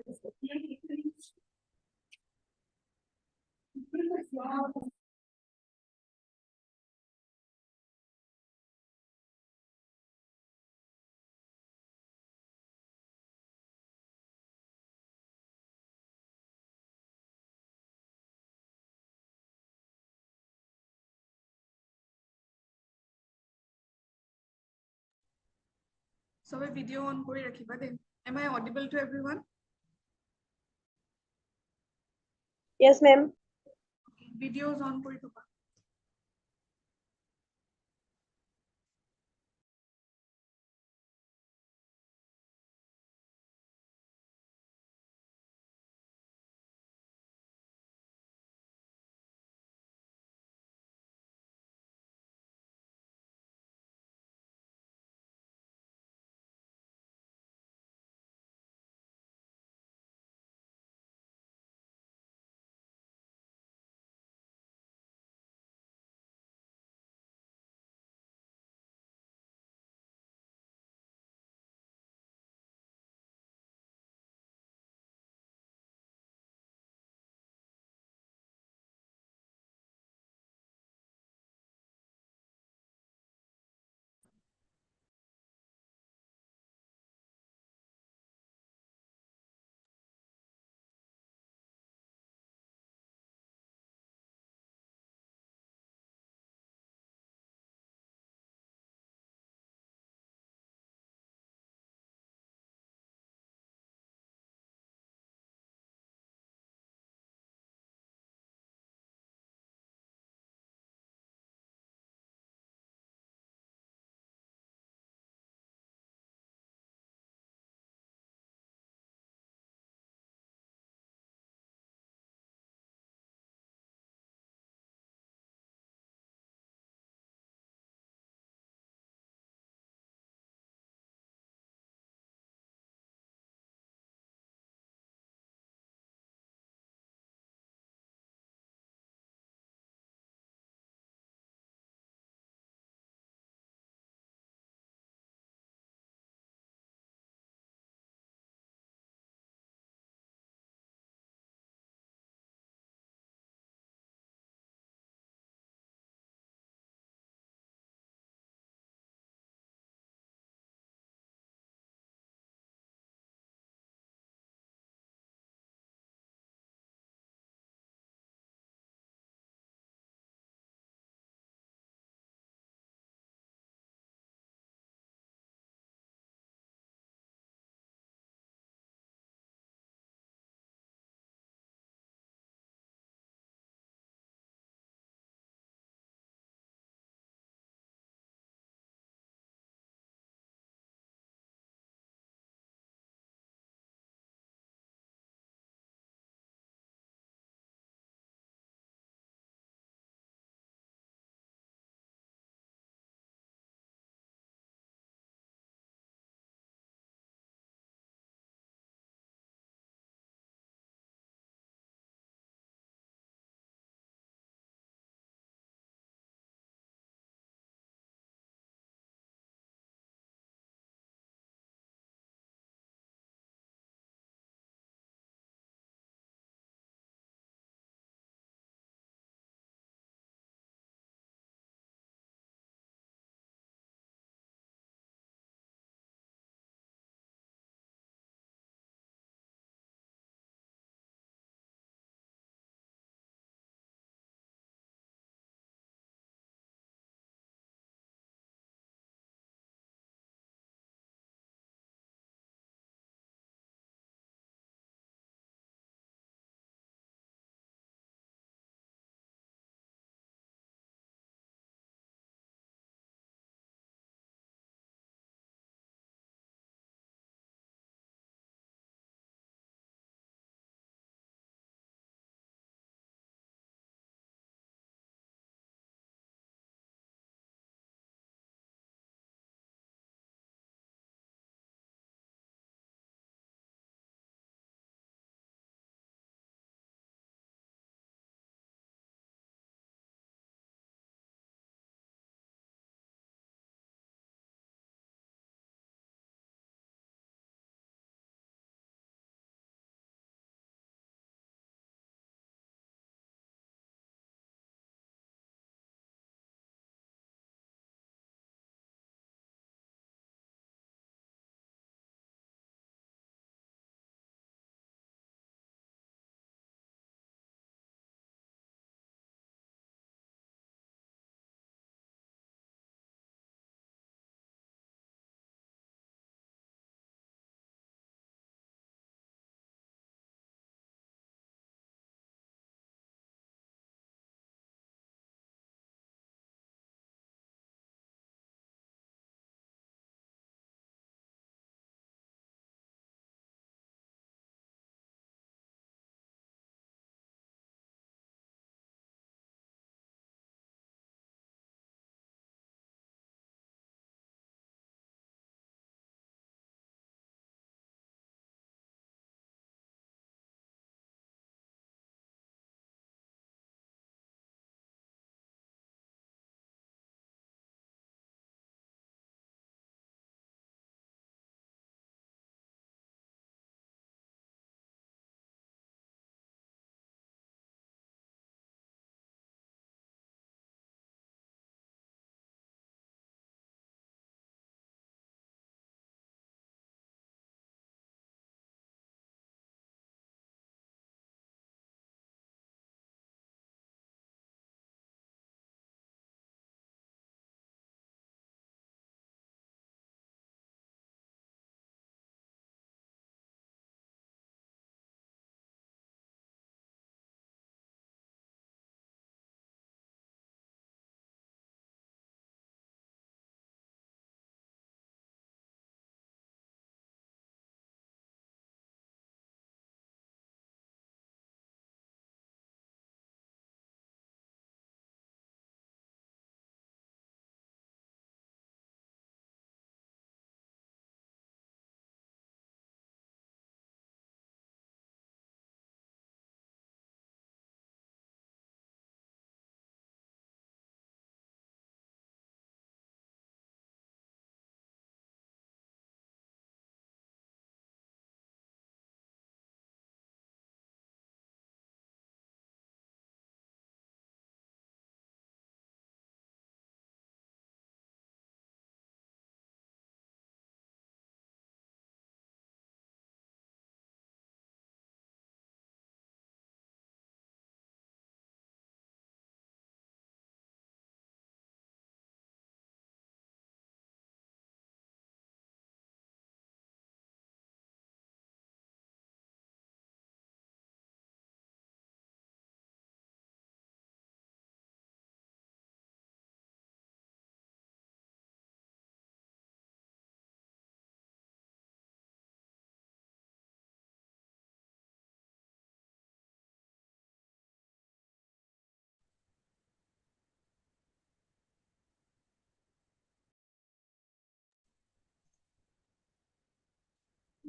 So a video on kori rakhiba de. Am I audible to everyone? Yes, ma'am. Videos on kori thoba.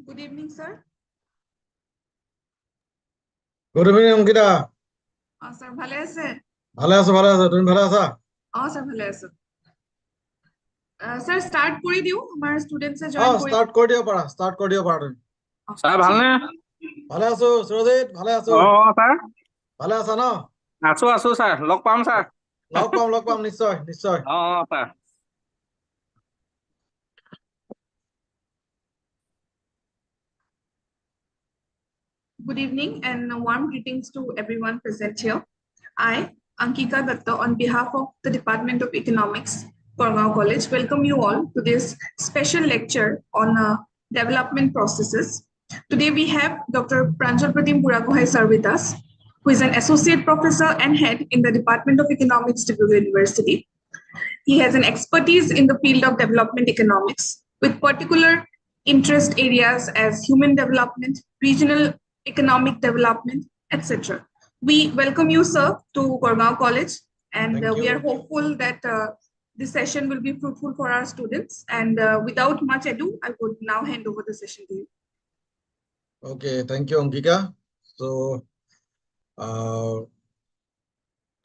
Good evening, sir. Good evening Ankita. Sir, ভালে আছে? ভালে আছো ভালে আছো, তুমি ভালে আছা? Sir, ভালে আছো। Sir, start কৰি দিও, আমাৰ students join কৰি। স্টার্ট কৰি দিব পাৰা, স্টার্ট কৰি দিব পাৰা তুমি। স্যার ভালনে? ভালে আছো সুৰজিত, ভালে আছো। স্যার ভালে আছা ন? আছো আছো স্যার, লগ পাম স্যার। লগ পাম নিশ্চয় নিশ্চয়। Sir. Good evening and warm greetings to everyone present here. I, Ankika Datta, on behalf of the Department of Economics, Korngow College, welcome you all to this special lecture on development processes. Today we have Dr. Pranjal Pratim Buragohai sir with us, who is an associate professor and head in the Department of Economics, Dibrugarh University. He has an expertise in the field of development economics with particular interest areas as human development, regional economic development, etc. We welcome you, sir, to Korngow College, and we are hopeful that this session will be fruitful for our students. And without much ado, I would now hand over the session to you. Okay, thank you Ankika. So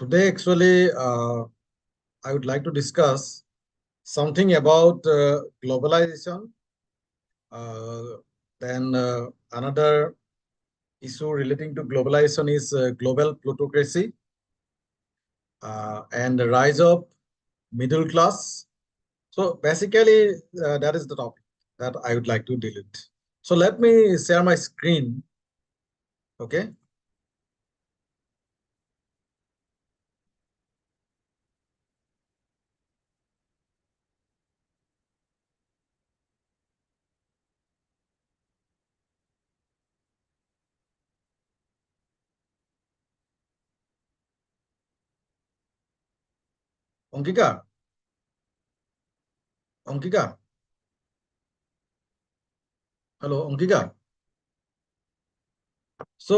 today actually I would like to discuss something about globalization. Then another issue relating to globalization is global plutocracy and the rise of middle class. So basically that is the topic that I would like to deal with. So let me share my screen. Okay. Ankika. Hello, Ankika. So,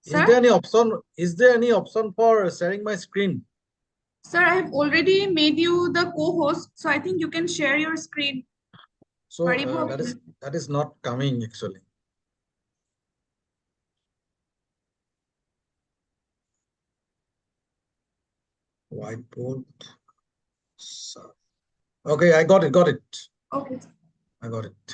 is there any option? Is there any option for sharing my screen? Sir, I have already made you the co-host, so I think you can share your screen. So that is not coming actually. Whiteboard. Okay, I got it. Okay. I got it.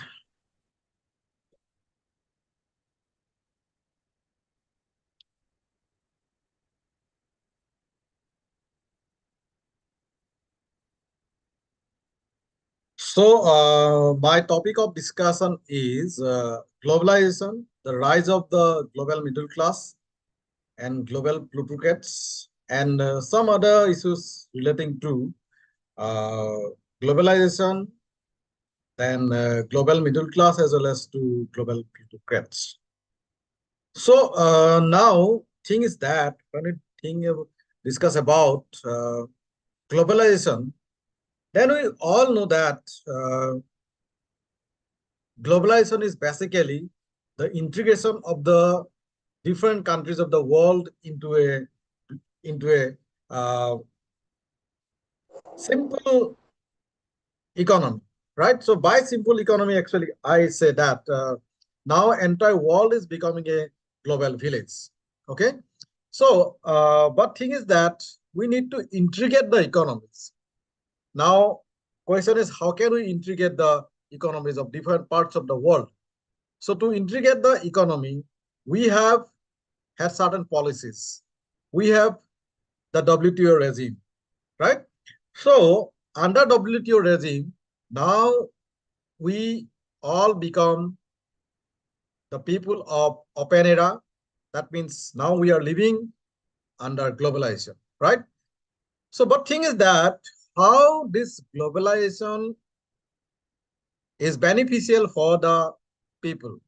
So my topic of discussion is globalization, the rise of the global middle class and global plutocrats, and some other issues relating to globalization, then global middle class as well as to global plutocrats. So now thing is that when we discuss about globalization, then we all know that globalization is basically the integration of the different countries of the world into a simple economy, right? So by simple economy, actually, I say that now entire world is becoming a global village. Okay. So, but thing is that we need to integrate the economies. Now, question is, how can we integrate the economies of different parts of the world? So to integrate the economy, we have had certain policies. We have the WTO regime, right? So under WTO regime, now we all become the people of open era. That means now we are living under globalization, right? So, but thing is that how this globalization is beneficial for the people.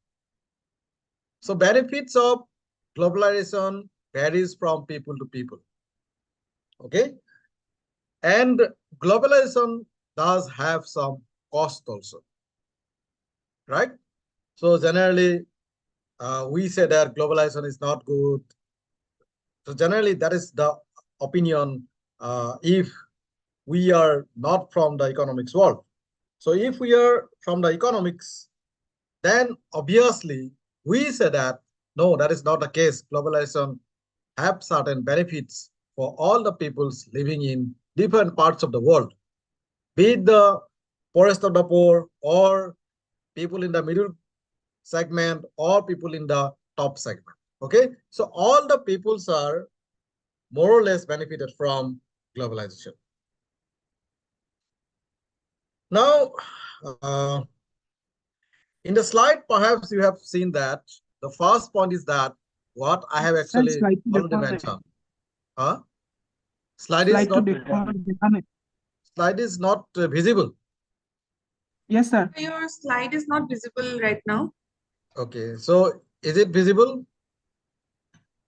So benefits of globalization varies from people to people. Okay. And globalization does have some cost also, right? So generally, we say that globalization is not good. So generally, that is the opinion if we are not from the economics world. So if we are from the economics, then obviously we say that no, that is not the case. Globalization have certain benefits for all the peoples living in different parts of the world, be it the poorest of the poor, or people in the middle segment, or people in the top segment. Okay, so all the peoples are more or less benefited from globalization. Now, uh, in the slide, perhaps you have seen that the first point is that what I have actually already mentioned. Huh? Slide is not visible. Yes, sir. Your slide is not visible right now. Okay, so is it visible?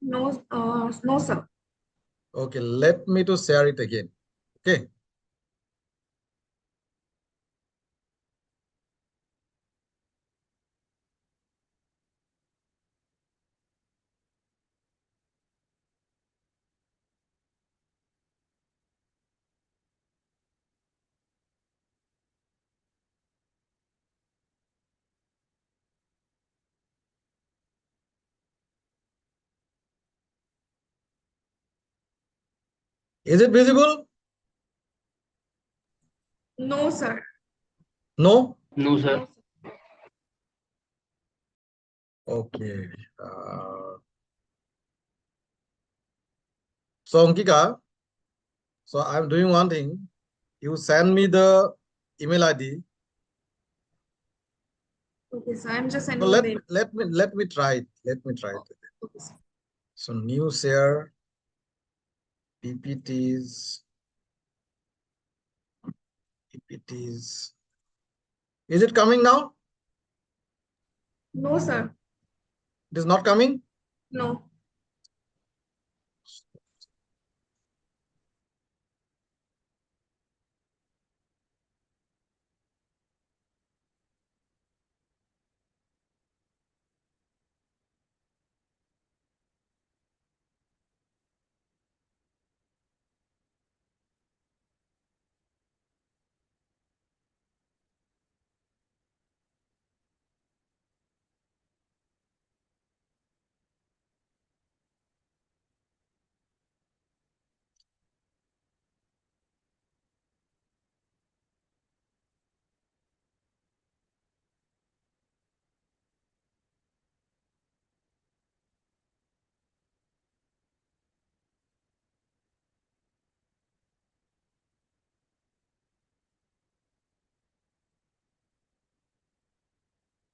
No, no, sir. Okay, let me to share it again. Okay. Is it visible? No, sir. No? No, sir. No, sir. Okay. So Ankika, so I'm doing one thing. You send me the email ID. Okay, sir. I'm just So sending let the. let me try it. Let me try it. Okay, sir. So new share PPTs. PPTs. Is it coming now? No, sir. It is not coming? No.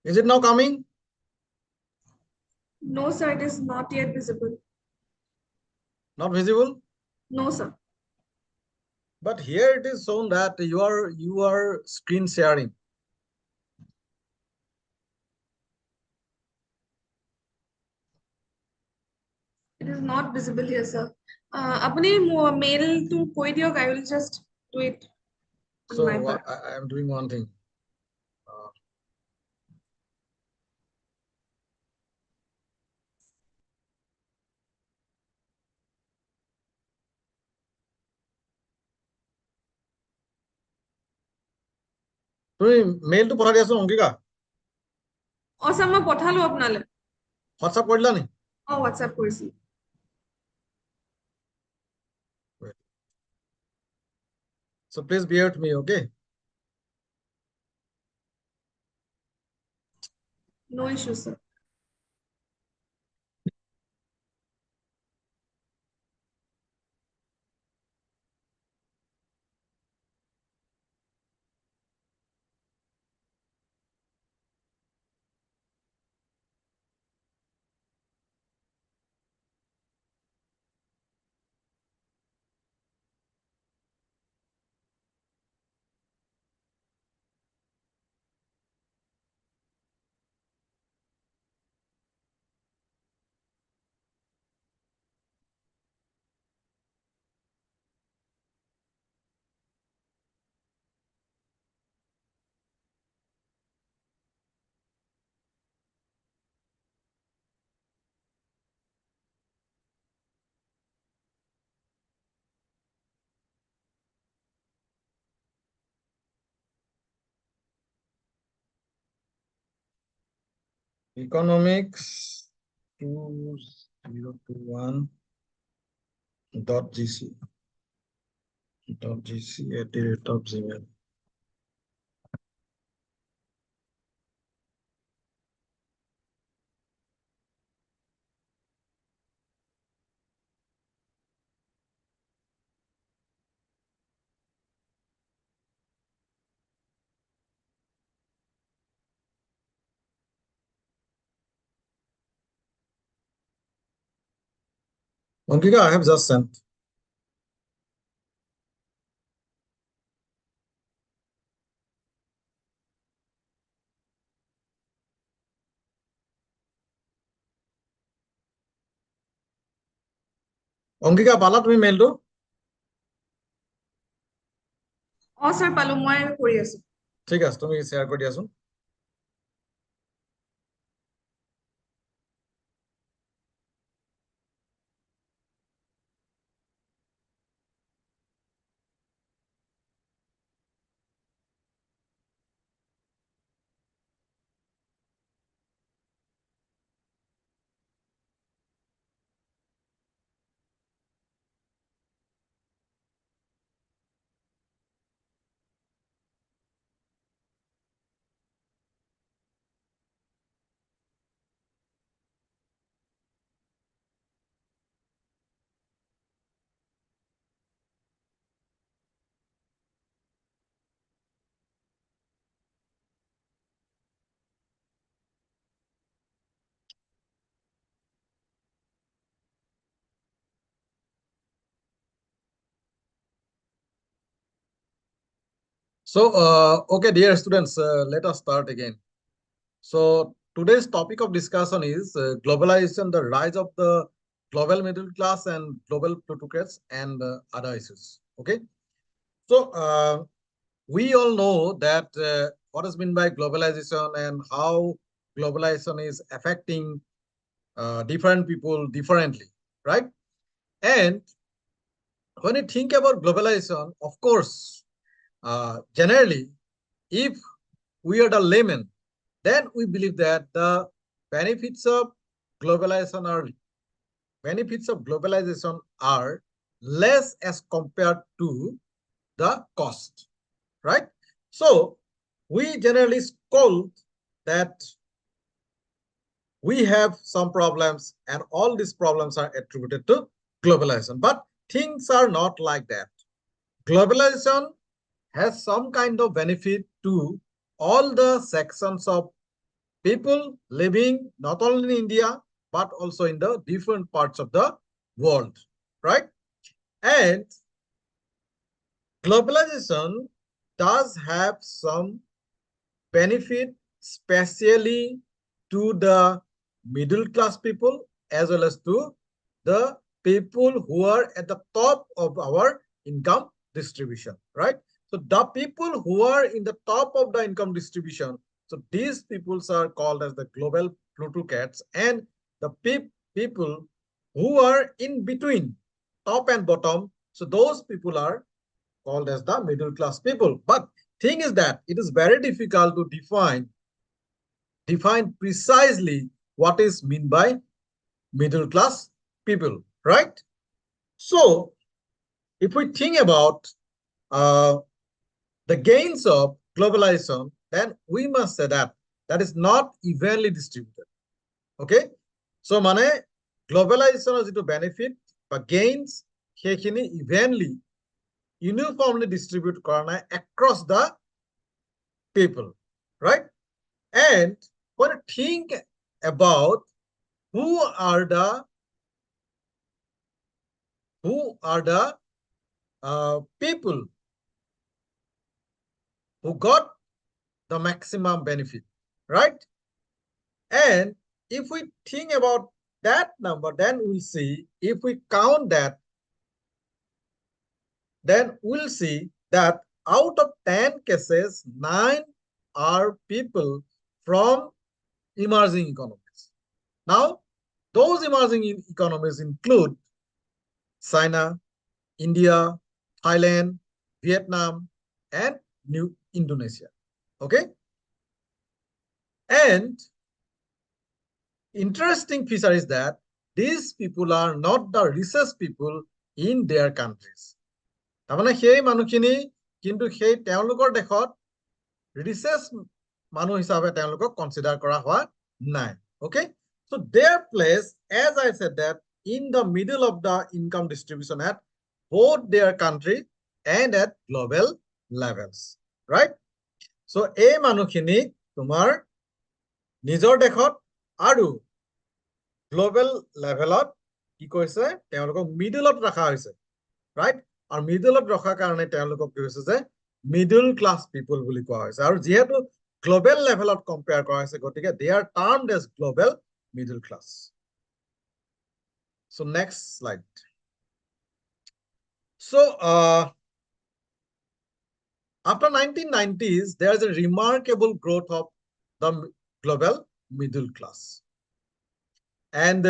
Is it now coming? No, sir. It is not yet visible. Not visible? No, sir. But here it is shown that you are screen sharing. It is not visible here, sir. Apne mail to koi diyok, I will just do it on my So part. I am doing one thing. Uh, তুমি মেইলটো পঠাই দিয়াচোন অংকিকা Oh, sir, মই পঠালো আপোনালে। WhatsApp কৰিলা নি Oh, WhatsApp কৰিছো। so please bear with me, okay? No issue, sir. Economics 2021.gc@gmail. Ankika, I have just sent. অংকিকা পালা তুমি মেইলটো? স্যার পালো, মই কৰি আছো। ঠিক আছে, তুমি শ্বেয়াৰ কৰি দিয়াচোন। So, okay, dear students, let us start again. So, today's topic of discussion is globalization, the rise of the global middle class and global plutocrats and other issues. Okay. So, we all know that what is meant by globalization and how globalization is affecting different people differently, right? And when you think about globalization, of course, generally, if we are the layman, then we believe that the benefits of globalization are less as compared to the cost, right? So we generally scold that we have some problems and all these problems are attributed to globalization, but things are not like that. Globalization has some kind of benefit to all the sections of people living not only in India, but also in the different parts of the world, right? And globalization does have some benefit, especially to the middle class people as well as to the people who are at the top of our income distribution, right? So the people who are in the top of the income distribution, so these peoples are called as the global plutocrats, and the people who are in between top and bottom, so those people are called as the middle class people. But thing is that it is very difficult to define precisely what is meant by middle class people, right? So if we think about the gains of globalization, then we must say that that is not evenly distributed. Okay, so মানে গ্লোবালাইজেশনৰ যিটো benefit বা গেইনছ সেইখিনি evenly uniformly distribute কৰা নাই across the people, right? And when you think about who are the people who got the maximum benefit, right? And if we think about that number, then we'll see, if we count that, then we'll see that out of 10 cases, 9 are people from emerging economies. Now, those emerging economies include China, India, Thailand, Vietnam, and New Indonesia. Okay? And interesting feature is that these people are not the richest people in their countries. তাৰমানে সেই মানুহখিনি কিন্তু সেই তেওঁলোকৰ দেশত richest মানুহ হিচাপে তেওঁলোকক কনসিডাৰ কৰা হোৱা নাই. Okay, so their place, as I said, that in the middle of the income distribution at both their country and at global levels, right? So এই মানুহখিনি তোমাৰ নিজৰ দেশত আৰু গ্লোবেল লেভেলত কি কৈছে তেওঁলোকক মিডলত ৰাখা হৈছে, right? আৰু মিডলত ৰখাৰ কাৰণে তেওঁলোকক কি হৈছে যে মিডল ক্লাছ পিপল বুলি কোৱা হৈছে, আৰু যেহেতু গ্লোবেল লেভেলত কম্পেয়াৰ কৰা হৈছে গতিকে they are termed as global middle class. So next slide. So after 1990s there is a remarkable growth of the global middle class. And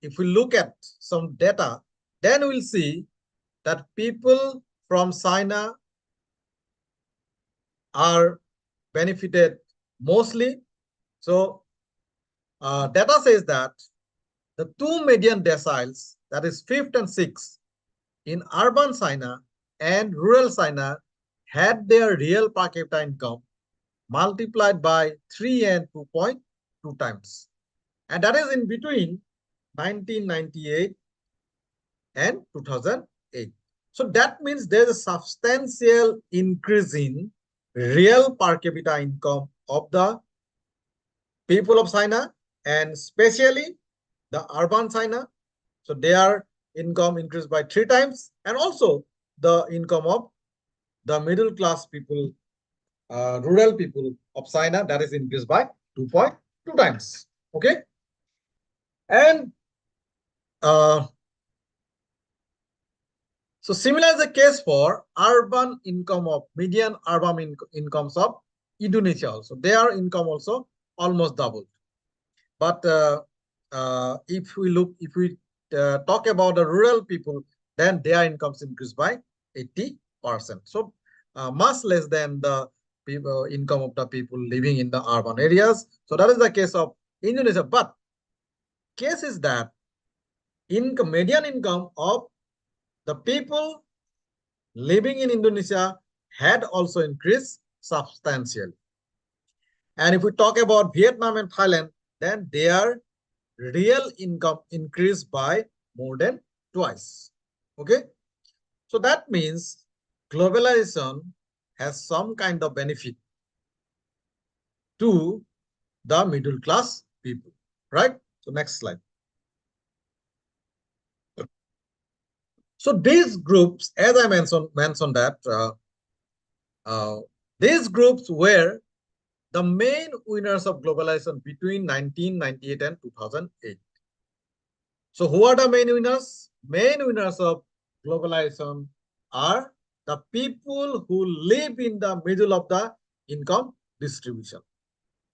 if we look at some data, then we'll see that people from China are benefited mostly. So data says that the two median deciles, that is 5th and 6th, in urban China and rural China had their real per capita income multiplied by 3 and 2.2 times. And that is in between 1998 and 2008. So that means there's a substantial increase in real per capita income of the people of China, and especially the urban China. So their income increased by 3 times, and also the income of the middle class people, rural people of China, that is increased by 2.2 times. Okay, and so similar is the case for urban income of median urban incomes of Indonesia also. Their income also almost doubled. But if we talk about the rural people, then their incomes increased by 80%. So much less than the income of the people living in the urban areas. So that is the case of Indonesia. But case is that median income of the people living in Indonesia had also increased substantially. And if we talk about Vietnam and Thailand, then their real income increased by more than twice. Okay, so that means globalization has some kind of benefit to the middle class people, right? So next slide. So these groups, as I mentioned that these groups were the main winners of globalization between 1998 and 2008. So who are the main winners? Main winners of globalization are the people who live in the middle of the income distribution.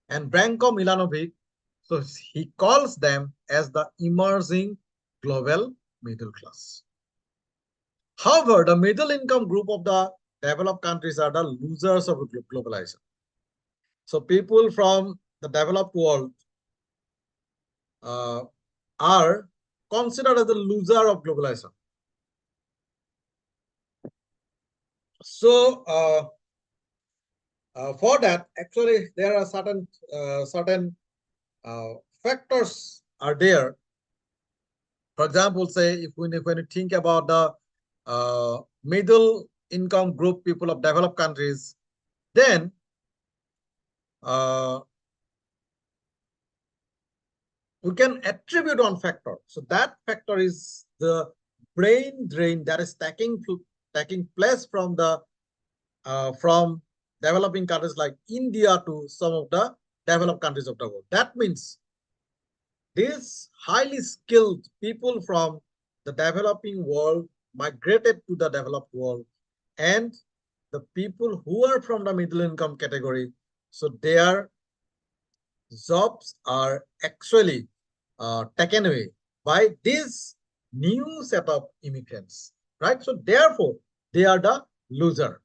And Branko Milanovic, so he calls them as the emerging global middle class. However, the middle income group of the developed countries are the losers of globalization. So people from the developed world are considered as the loser of globalization. So for that, actually, there are certain factors are there. For example, say if when you think about the middle income group people of developed countries, then we can attribute one factor. So that factor is the brain drain that is taking place from the from developing countries like India to some of the developed countries of the world. That means these highly skilled people from the developing world migrated to the developed world, and the people who are from the middle income category, so their jobs are actually taken away by this new set of immigrants, right? So therefore, they are the loser.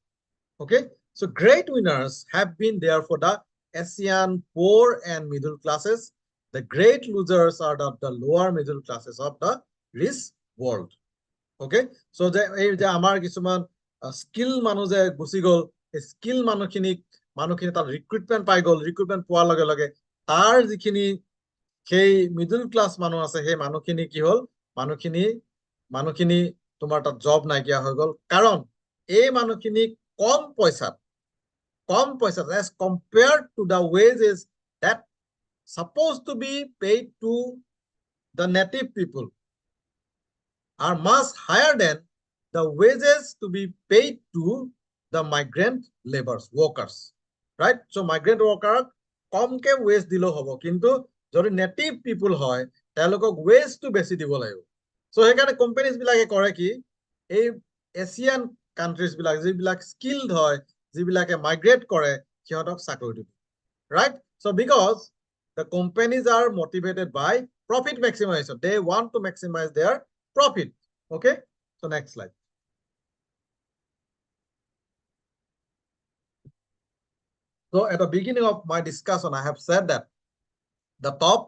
Okay, so great winners have been there for the ASEAN poor and middle classes, The great losers are the lower middle classes of the rich world. Okay, so এই যে আমাৰ কিছুমান skill মানুহ যে Gucci গ'ল, এই skill মানুহখিনি তাত recruitment পাই গ'ল, recruitment পোৱাৰ লগে লগে তাৰ যিখিনি সেই মিডল ক্লাছ মানুহ আছে, সেই মানুহখিনি কি হ'ল, মানুহখিনি তোমাৰ তাত জব নাইকিয়া হৈ গ'ল, কাৰণ এই মানুহখিনি কম পইচাত as compared to the wages that supposed to be paid to the native people are much higher than the wages to be paid to the migrant laborers, workers, right? So migrant worker কমকে wage দিলো হব, কিন্তু যদি native people হয় তেওঁলোকক wage to বেছি দিব লাগিব। so সেইকাৰণে কোম্পানিজ বিলাকে কৰে কি, এই এছিয়ান কান্ট্ৰিজ বিলাক যিবিলাক স্কিলড হয়, যিবিলাকে মাইগ্ৰেট কৰে, সিহঁতক চাকৰি দিব, right? So because the companies are motivated by profit maximization, they want to maximize their profit. Okay, so next slide. So at the beginning of my discussion, I have said that the top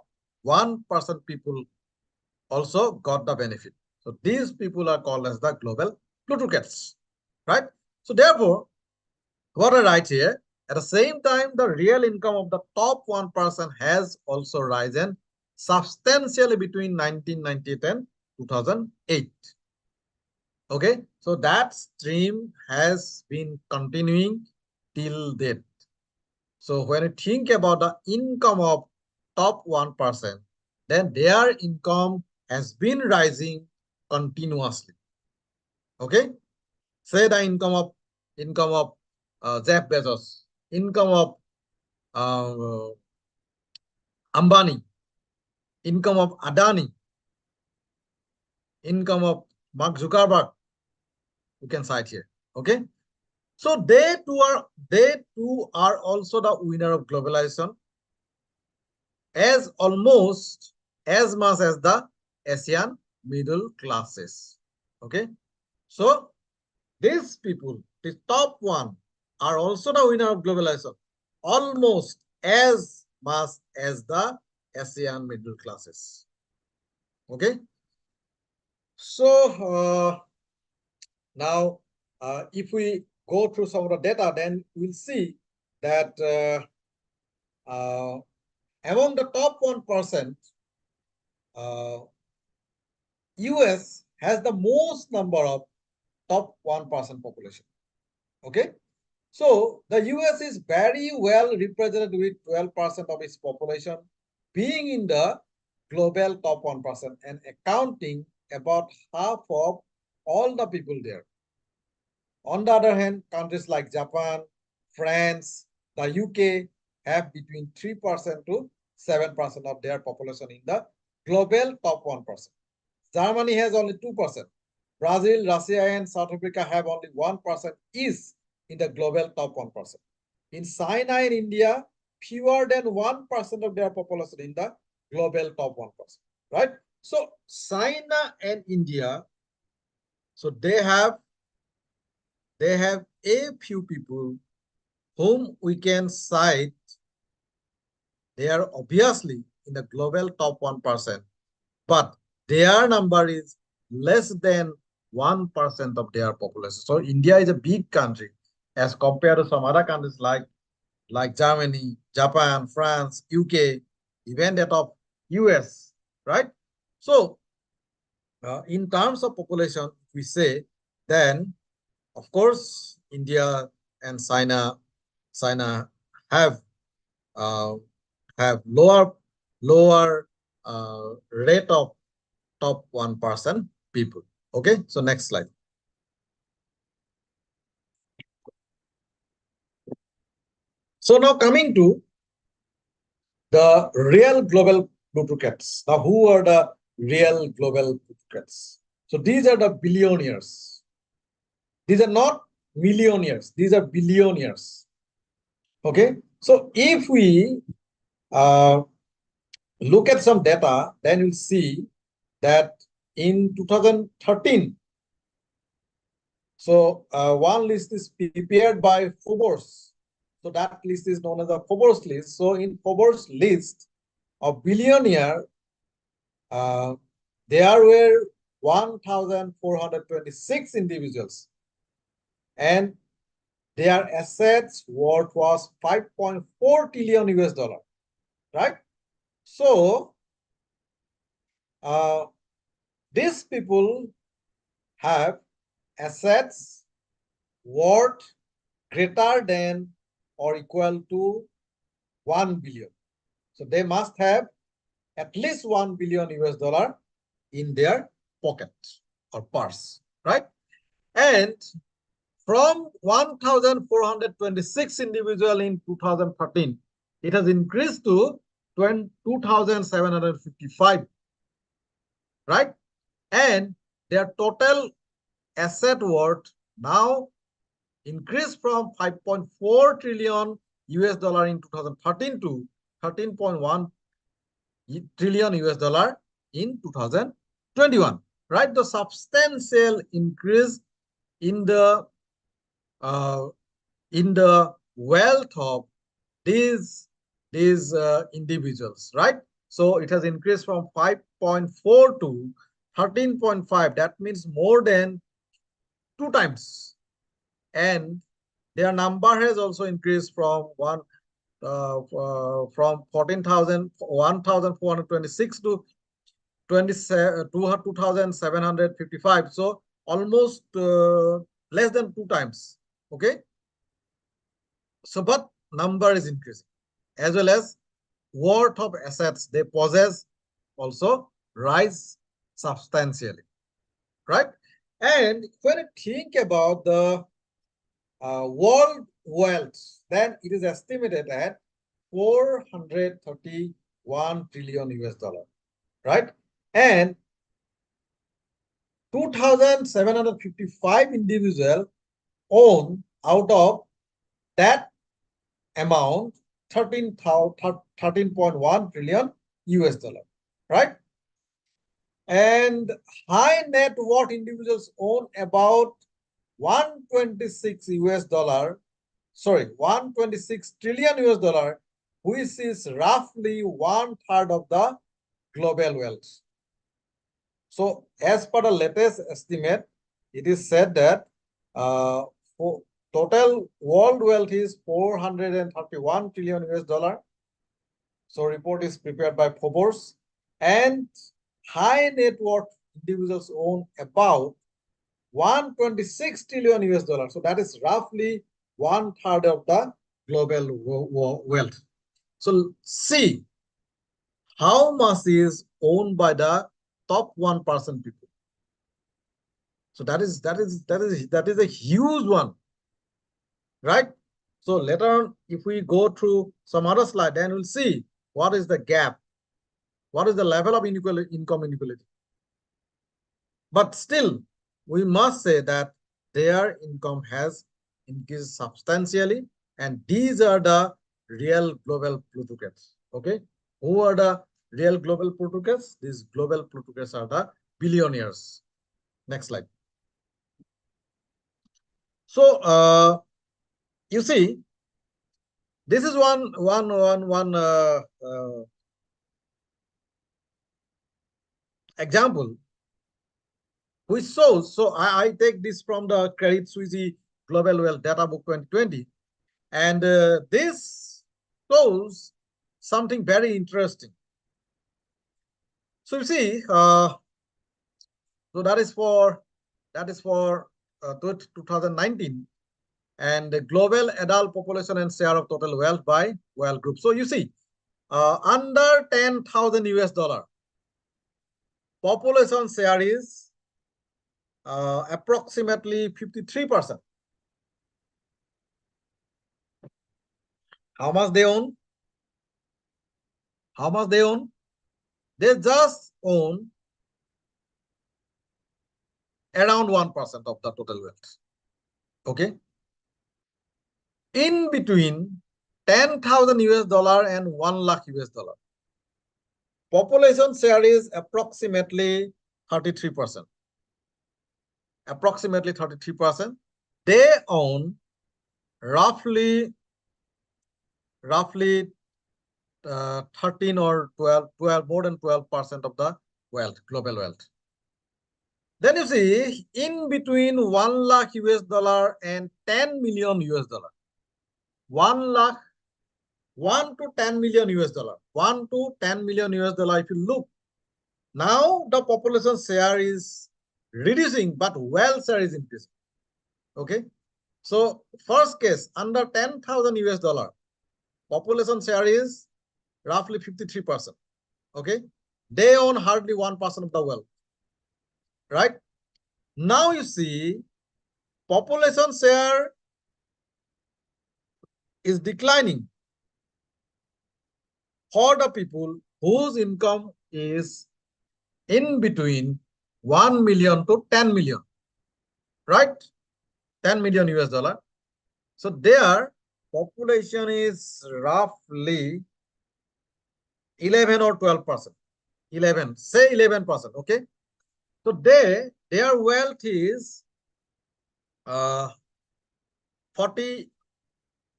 1% people also got the benefit. So these people are called as the global plutocrats, right? So therefore, what I write here, at the same time, the real income of the top 1% has also risen substantially between 1998 and 2008. Okay, so that stream has been continuing till date. So when you think about the income of top 1%, then their income has been rising continuously. Okay, say the income of Jeff Bezos, income of Ambani, income of Adani, income of Mark Zuckerberg, you can cite here. Okay, so they too are also the winner of globalization, as almost as much as the Asian middle classes. Okay, so these people, the top one, are also the winner of globalization, almost as much as the Asian middle classes. Okay, so now if we go through some of the data, then we'll see that among the top 1%, US has the most number of top 1% population. Okay, so the US is very well represented with 12% of its population being in the global top 1% and accounting about half of all the people there. On the other hand, countries like Japan, France, the UK have between 3% to 7% of their population in the global top 1%. Germany has only 2%. Brazil, Russia, and South Africa have only 1% each in the global top 1%. In China and India, fewer than 1% of their population in the global top 1%, right? So China and India, so they have a few people whom we can cite. They are obviously in the global top 1%, but their number is less than 1% of their population. So India is a big country as compared to some other countries like Germany, Japan, France, UK, even that of US, right? So in terms of population, we say, then of course India and China have lower rate of top 1% people. Okay, so next slide. So now coming to the real global plutocrats. Now, who are the real global plutocrats? So these are the billionaires. These are not millionaires. These are billionaires. Okay, so if we look at some data, then you'll see that in 2013, so one list is prepared by Forbes. So that list is known as the Forbes list. So in Forbes list of billionaire, there were 1,426 individuals, and their assets worth was 5.4 trillion US dollar, right? So these people have assets worth greater than or equal to 1 billion. So they must have at least 1 billion US dollar in their pocket or purse, right? And from 1,426 individual in 2013, it has increased to 2,755, right? And their total asset worth now increased from 5.4 trillion US dollar in 2013 to 13.1 trillion US dollar in 2021, right? The substantial increase in the wealth of these individuals, right? So it has increased from 5.4 to 13.5. That means more than 2 times. And their number has also increased from 1,426 to 2,755. So almost less than 2 times. Okay. So, but number is increasing, as well as worth of assets they possess also rise substantially, right? And when you think about the world wealth, then it is estimated at 431 trillion US dollar, right? And 2,755 individuals own out of that amount 13.1 trillion US dollar, right? And high net worth individuals own about 126 US dollar, sorry, 126 trillion US dollar, which is roughly 1/3 of the global wealth. So as per the latest estimate, it is said that total world wealth is 431 trillion US dollar. So report is prepared by Forbes, and high net worth individuals own about 126 trillion US dollar. So that is roughly 1/3 of the global wealth. So see how much is owned by the top 1% people. So that is a huge one, right? So later on, if we go through some other slide, then we'll see what is the gap, what is the level of income inequality. But still, we must say that their income has increased substantially, and these are the real global plutocrats. Okay, who are the real global plutocrats? These global plutocrats are the billionaires. Next slide. So you see, this is one example which shows. So I take this from the Credit Suisse Global Wealth Data Book 2020, and this shows something very interesting. So you see, so that is for 2019, and the global adult population and share of total wealth by wealth group. So you see, under 10,000 US dollar, population share is approximately 53%. How much they own? How much they own? They just own around 1% of the total wealth. Okay. In between 10,000 US dollar and 1 lakh US dollar, population share is approximately 33%. Approximately 33%. They own roughly 13 or 12, more than 12% of the wealth, global wealth. Then you see, in between 1 lakh US dollar and 10 million US dollar, 1 lakh, 1 to 10 million US dollar, 1 to 10 million US dollar. If you look, now the population share is reducing, but wealth share is increasing. Okay. So first case, under 10,000 US dollar, population share is roughly 53%. Okay. They own hardly 1% of the wealth. Right. Now you see, population share is declining for the people whose income is in between 1 million to 10 million, right? 10 million US dollar. So their population is roughly 11 or 12%. 11, say 11%, okay? So their wealth is 40%,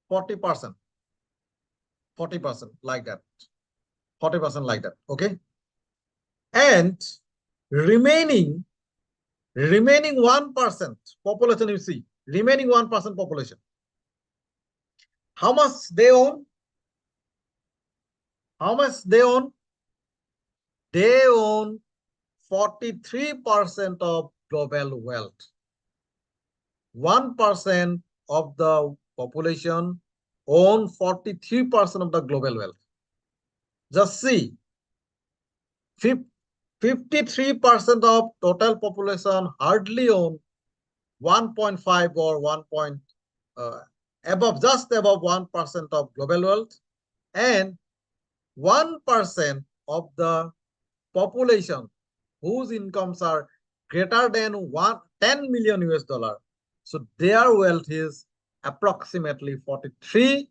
40% like that. 40% like that, okay? And remaining 1% population, you see, remaining 1% population. How much they own? How much they own? They own 43% of global wealth. 1% of the population own 43% of the global wealth. Just see, 53% of total population hardly own 1.5 or 1. Above, just above 1% of global wealth, and 1% of the population whose incomes are greater than 10 million US dollar. So their wealth is approximately 43%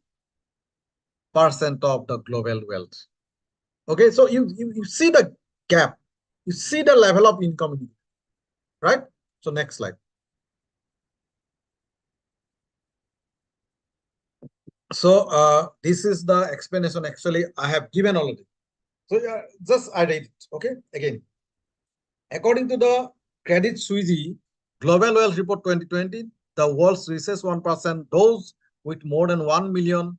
of the global wealth. Okay, so you see the gap, you see the level of income, right? So next slide. So this is the explanation actually I have given already. So just I read it, okay? Again, according to the Credit Suisse Global Wealth Report 2020, the world's richest 1%, those with more than 1 million,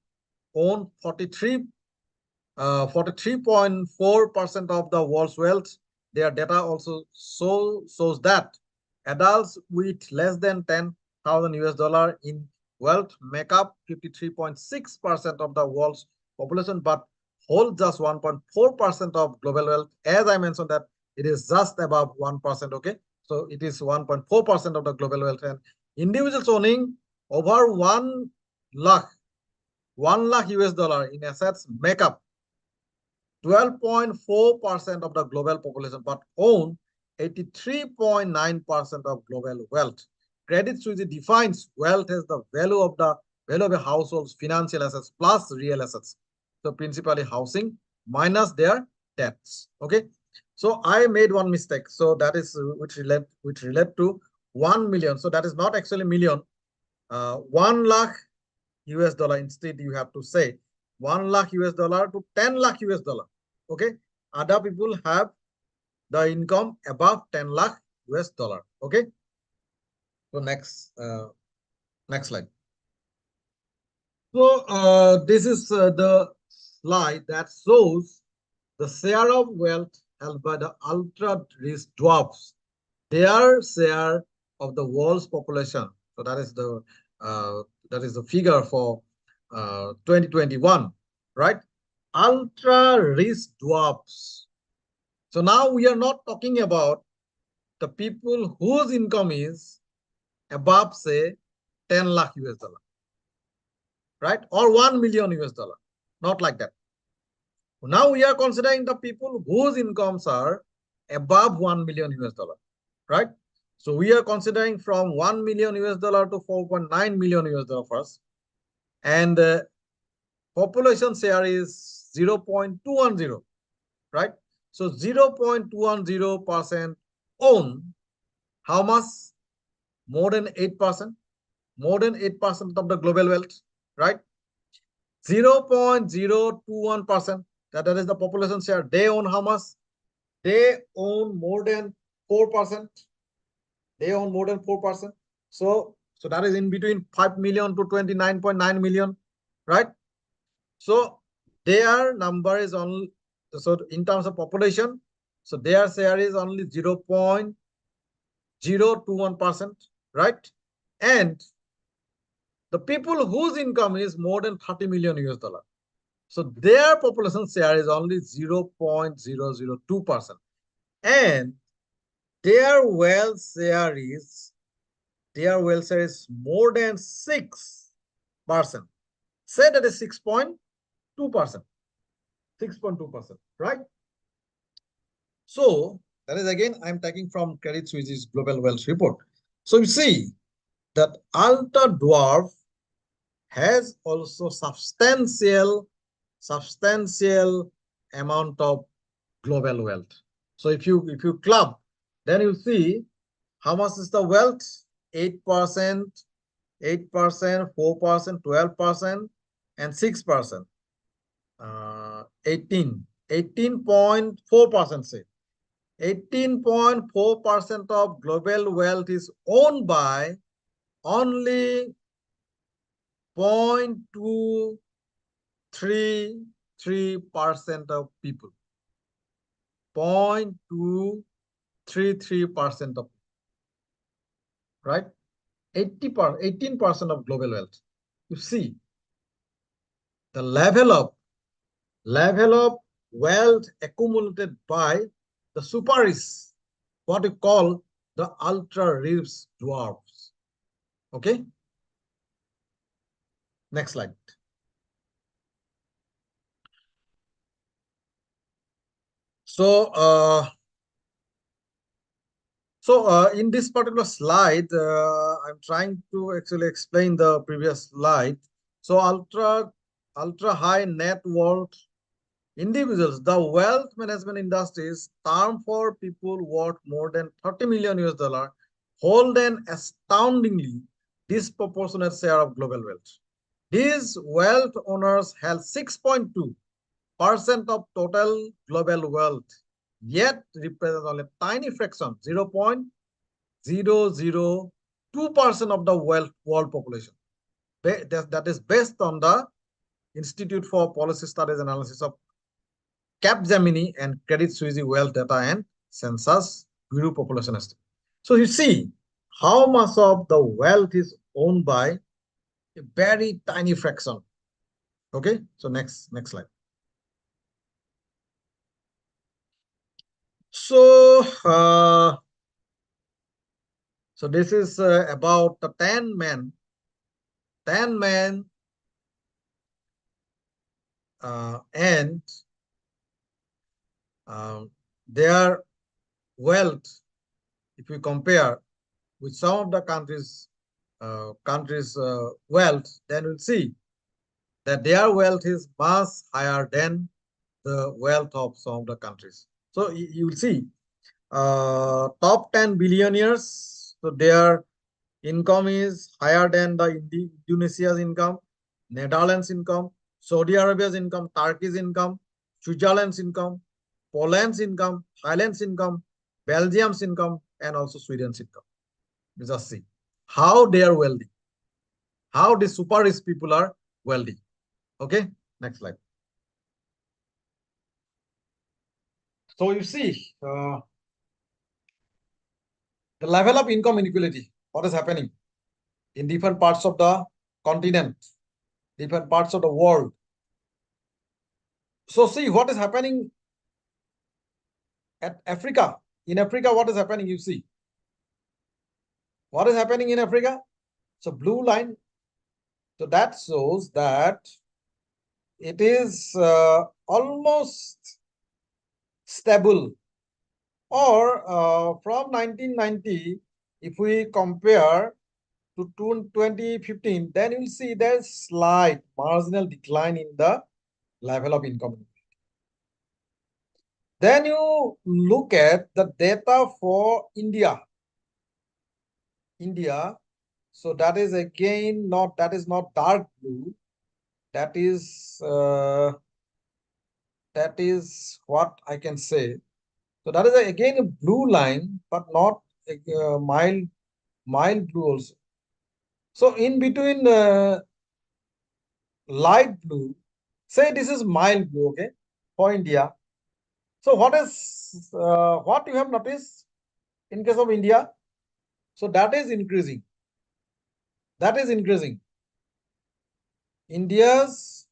own 43.4% of the world's wealth. Their data also shows that adults with less than 10,000 US dollar in wealth make up 53.6% of the world's population, but hold just 1.4% of global wealth. As I mentioned that it is just above 1%, okay? So it is 1.4% of the global wealth, and individuals owning over 1 lakh US dollar in assets make up 12.4% of the global population, but own 83.9% of global wealth. Credit Suisse defines wealth as the value of a household's financial assets plus real assets. So principally housing minus their debts. Okay. So I made one mistake. So that is which relate to 1 million. So that is not actually million. 1 lakh US dollar. Instead, you have to say 1 lakh US dollar to 10 lakh US dollar. Okay. Other people have the income above 10 lakh US dollar. Okay. So next slide. So this is the slide that shows the share of wealth held by the ultra-rich dwarfs, their share of the world's population. So that is the figure for 2021, right? Ultra-rich dwarfs. So now we are not talking about the people whose income is above, say, 10 lakh US dollar, right? Or 1 million US dollar. Not like that. Now we are considering the people whose incomes are above 1 million US dollar, right? So we are considering from 1 million US dollar to 4.9 million US dollar first. And population share is 0.210, right? So 0.210% own how much? More than 8%. More than 8% of the global wealth, right? 0.021%. That is the population share. They own how much? They own more than 4%. They own more than 4%. So that is in between 5 million to 29.9 million, right? So their number is only, so in terms of population, so their share is only 0.021%, right? And the people whose income is more than 30 million US dollar, so their population share is only 0.002%. And their wealth share is more than 6%. Say that is 6.2%. 6.2%, right? So that is again, I'm taking from Credit Suisse's Global Wealth Report. So you see that ultra dwarf has also substantial amount of global wealth. So if you club, then you see how much is the wealth? 8%, 8%, 4%, 12%, and 6%. 18.4%, say. 18.4% of global wealth is owned by only 0.233% of people. 0.233% of, right? 18% of global wealth. You see the level of wealth accumulated by the super rich, what we call the ultra rich dwarfs. Okay. Next slide. So, in this particular slide, I'm trying to actually explain the previous slide. So, ultra high net worth individuals, the wealth management industry is term for people worth more than 30 million US dollar, hold an astoundingly disproportionate share of global wealth. These wealth owners held 6.2% of total global wealth, yet represent only a tiny fraction, 0.002% of the world population. That is based on the Institute for Policy Studies and Analysis of Capgemini and Credit Suisse Wealth Data and Census Bureau Population Estimate. So you see how much of the wealth is owned by a very tiny fraction. Okay, so next slide. So so this is about the 10 men and their wealth, if we compare with some of the countries wealth, then we'll see that their wealth is much higher than the wealth of some of the countries. So you will see top 10 billionaires, so their income is higher than the Indonesia's income, Netherlands income, Saudi Arabia's income, Turkey's income, Switzerland's income, Poland's income, Thailand's income, Belgium's income, and also Sweden's income. You just see how they are wealthy, how the super rich people are wealthy. Okay, next slide. So you see the level of income inequality, what is happening in different parts of the continent, different parts of the world. So see what is happening at Africa. In Africa, what is happening? You see what is happening in Africa. So blue line. So that shows that it is almost stable, or from 1990, if we compare to 2015, then you will see there's slight marginal decline in the level of income. Then you look at the data for India. So that is again not, that is not dark blue. that is what I can say. So that is again a blue line, but not mild blue also. So in between light blue, say this is mild blue, okay, for India. So what you have noticed in case of India? So that is increasing. That is increasing. India's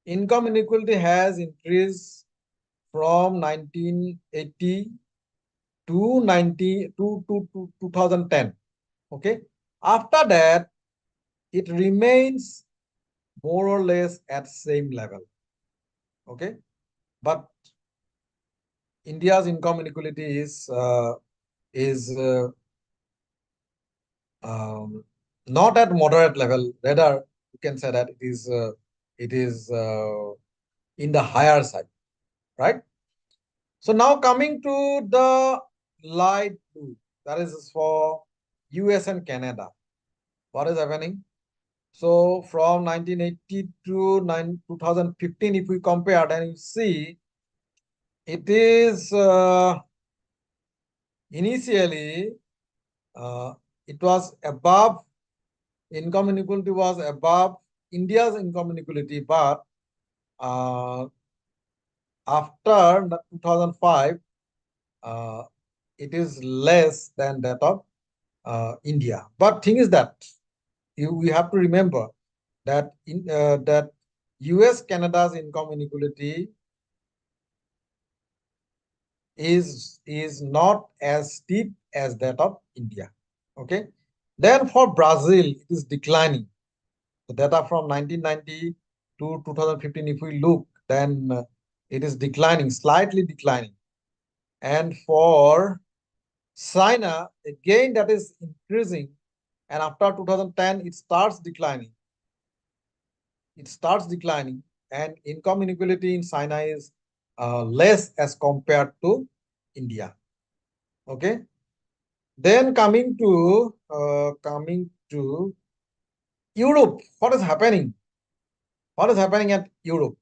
income inequality has increased from 1980 to 2010. Okay. After that, it remains more or less at same level. Okay. But India's income inequality is not at moderate level. Rather, you can say that it is in the higher side, right? So now coming to the light blue, that is for US and Canada. What is happening? So from 1980 to 2015, if we compare, then you see it is initially it was above, income inequality was above India's income inequality, but after 2005, it is less than that of India. But thing is that we have to remember that that US Canada's income inequality is not as steep as that of India. Okay. Then for Brazil, it is declining. The data from 1990 to 2015, if we look, then it is declining, slightly declining. And for China, again, that is increasing. And after 2010, it starts declining. It starts declining. And income inequality in China is less as compared to India. Okay. Then coming to Europe, what is happening? What is happening at Europe?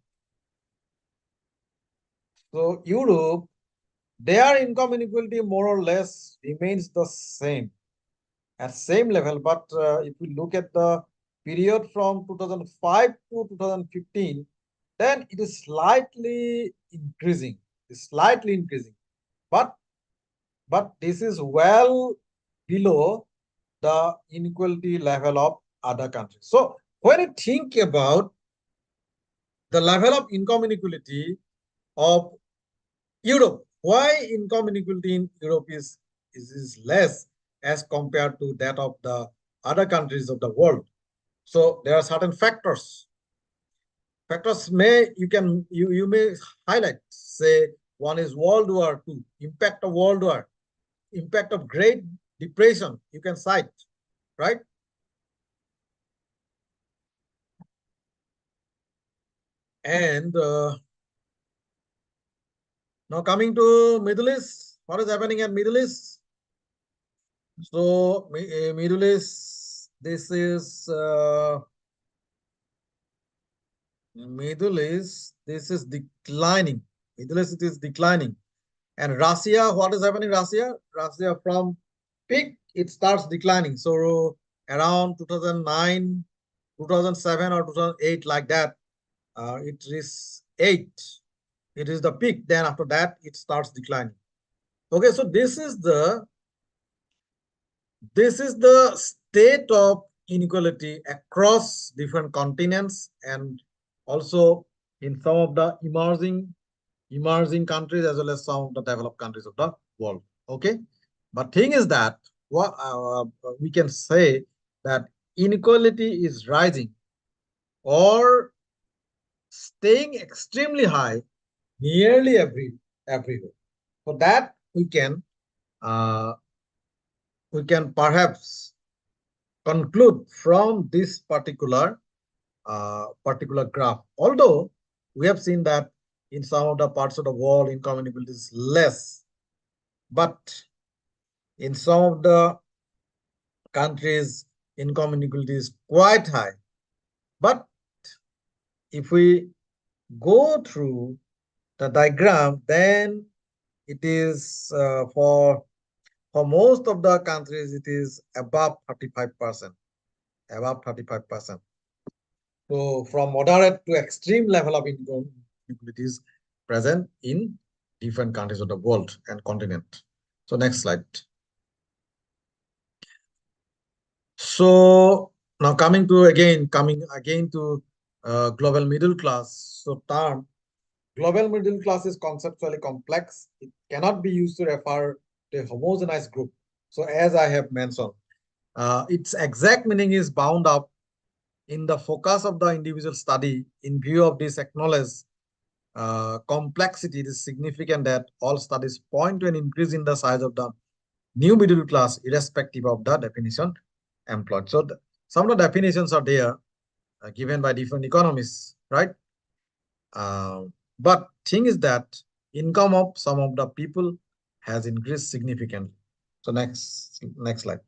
So Europe, their income inequality more or less remains the same, at same level. But if we look at the period from 2005 to 2015, then it is slightly increasing. It's slightly increasing. But this is well below the inequality level of other countries. So when you think about the level of income inequality of Europe, why income inequality in Europe is less as compared to that of the other countries of the world? So there are certain factors. Factors you may highlight. Say one is World War II, impact of World War, impact of Great Depression. You can cite, right? And now coming to Middle East, what is happening at Middle East? So Middle East, this is Middle East, this is declining. Middle East, it is declining. And Russia, what is happening? Russia from peak, it starts declining. So around 2009, 2007 or 2008, like that, it is 8. It is the peak. Then after that, it starts declining. Okay, so this is the state of inequality across different continents and also in some of the emerging countries as well as some of the developed countries of the world. Okay, but thing is that what we can say that inequality is rising or staying extremely high nearly everywhere. So that we can perhaps conclude from this particular graph. Although we have seen that in some of the parts of the world, income inequality is less, but in some of the countries, income inequality is quite high. But if we go through the diagram, then it is for most of the countries, it is above 35%. Above 35%. So from moderate to extreme level of inequality is present in different countries of the world and continent. So next slide. So now coming again to global middle class. So term global middle class is conceptually complex. It cannot be used to refer to a homogenized group. So as I have mentioned, its exact meaning is bound up in the focus of the individual study. In view of this acknowledged complexity, it is significant that all studies point to an increase in the size of the new middle class, irrespective of the definition employed. So some of the definitions are there given by different economists, right? But thing is that income of some of the people has increased significantly. So next slide.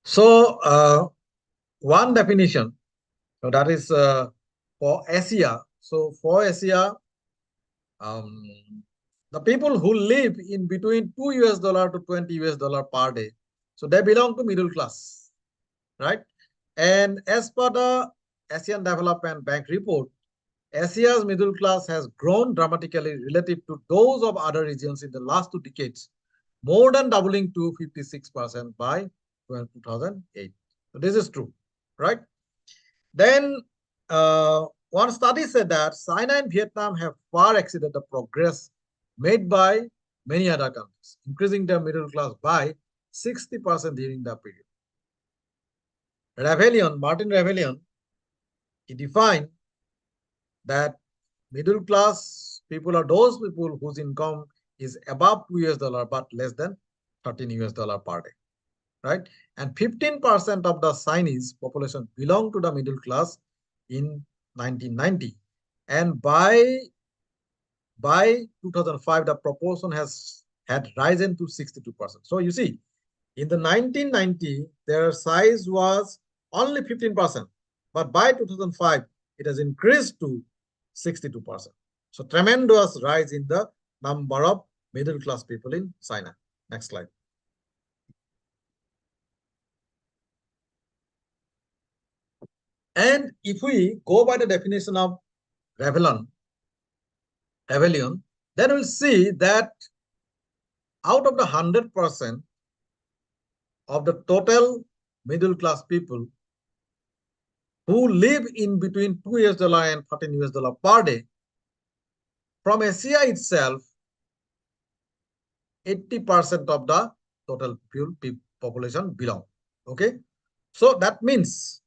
So one definition, so that is for Asia. So for Asia, the people who live in between $2 to $20 per day, so they belong to middle class, right? And as per the Asian Development Bank report, Asia's middle class has grown dramatically relative to those of other regions in the last 2 decades, more than doubling to 56% by 2008. So this is true, right? Then one study said that China and Vietnam have far exceeded the progress made by many other countries, increasing their middle class by 60% during the period. Martin Ravelion, he defined that middle class people are those people whose income is above $2 but less than $13 per day, right? And 15% of the Chinese population belong to the middle class in 1990, and by 2005 the proportion had risen to 62%. So you see, in the 1990 their size was only 15%, but by 2005 it has increased to 62%. So tremendous rise in the number of middle class people in China. Next slide. And if we go by the definition of Ravelion, then we'll see that out of the 100% of the total middle class people who live in between $2 and $13 per day, from Asia itself, 80% of the total population belong. Okay, so that means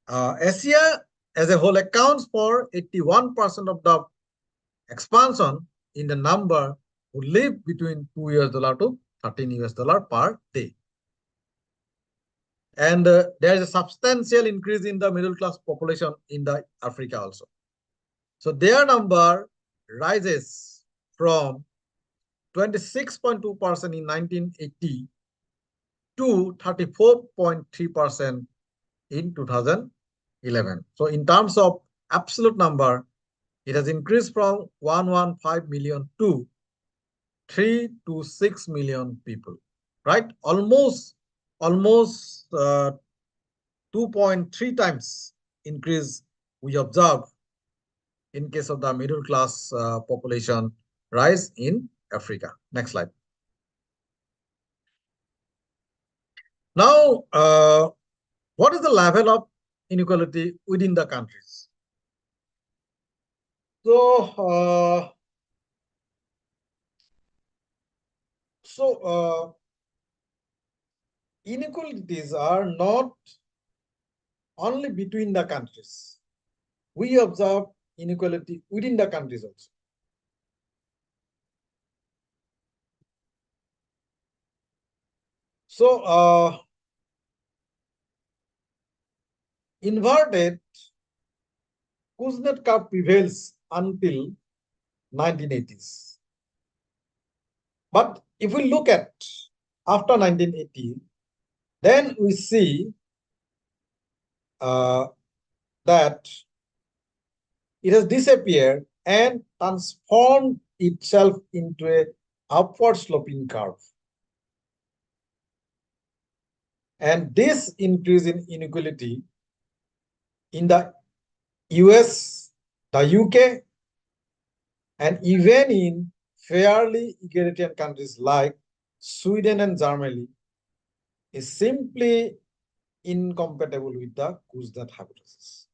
Asia as a whole accounts for 81% of the expansion in the number who live between $2 to $13 per day. And there is a substantial increase in the middle class population in the Africa also. So their number rises from 26.2% in 1980 to 34.3% in 2011. So in terms of absolute number, it has increased from 115 million to 3 to 6 million people, right? Almost 2.3 times increase we observe in case of the middle class population rise in Africa. Next slide. Now, what is the level of inequality within the countries? So, inequalities are not only between the countries. We observe inequality within the countries also. So, inverted Kuznets curve prevails until 1980s. But if we look at after 1980, then we see that it has disappeared and transformed itself into a upward sloping curve. And this increase in inequality in the US, the UK, and even in fairly egalitarian countries like Sweden and Germany is simply incompatible with the Kuznets hypothesis.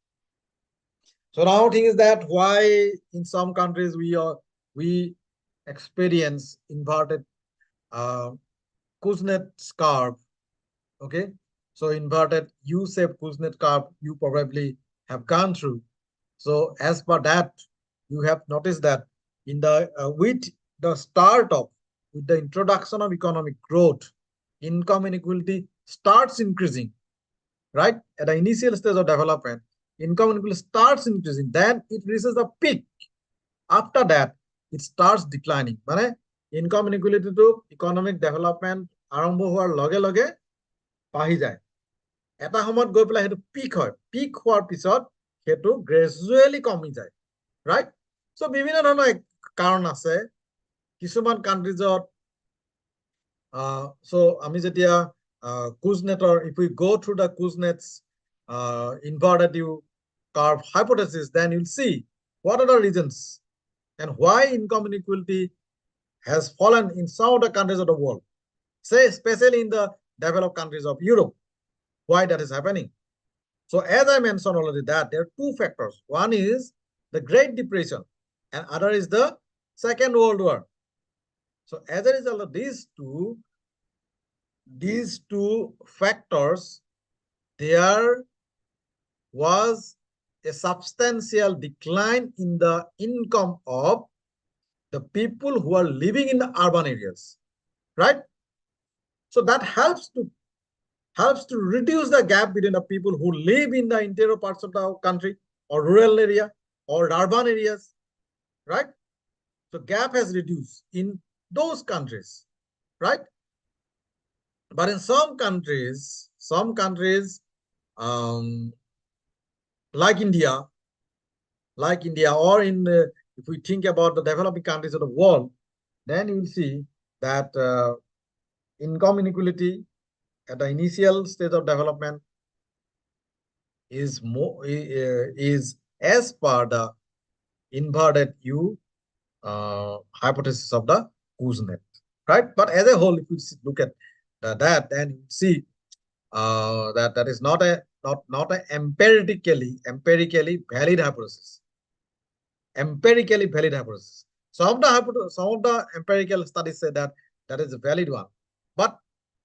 So now thing is that why in some countries we experience inverted Kuznets curve. Okay, so inverted U-shaped Kuznets curve you probably have gone through. So as per that, you have noticed that in the with the introduction of economic growth, income inequality starts increasing, right? At the initial stage of development, income inequality starts increasing, then it reaches the peak. After that, it starts declining. মানে income inequality to economic development আৰম্ভ হোৱাৰ লগে লগে বাঢ়ি যায়। এটা সময়ত গৈ পেলাই সেইটো পিক হয়, পিক হোৱাৰ পিছত সেইটো গ্ৰেজুৱেলি কমি যায়, ৰাইট? সো বিভিন্ন ধৰণৰ কাৰণ আছে। কিছুমান কান্ট্ৰিজত so আমি যেতিয়া Kuznets, if we go through the Kuznets inverted U curve hypothesis, then you'll see what are the reasons and why income inequality has fallen in some of the countries of the world, say especially in the developed countries of Europe. Why that is happening? So as I mentioned already that there are two factors. One is the Great Depression and other is the Second World War. So as a result of these two factors, there was a substantial decline in the income of the people who are living in the urban areas, right? So that helps to reduce the gap between the people who live in the interior parts of the country or rural area or urban areas, right? So gap has reduced in those countries, right? But in some countries like India, or in if we think about the developing countries of the world, then you will see that income inequality at the initial stage of development is as per the inverted U hypothesis of the Kuznets, right? But as a whole, if you look at that, then you see that is not a empirically valid hypothesis. Empirically valid hypothesis. Some of the empirical studies say that that is a valid one, but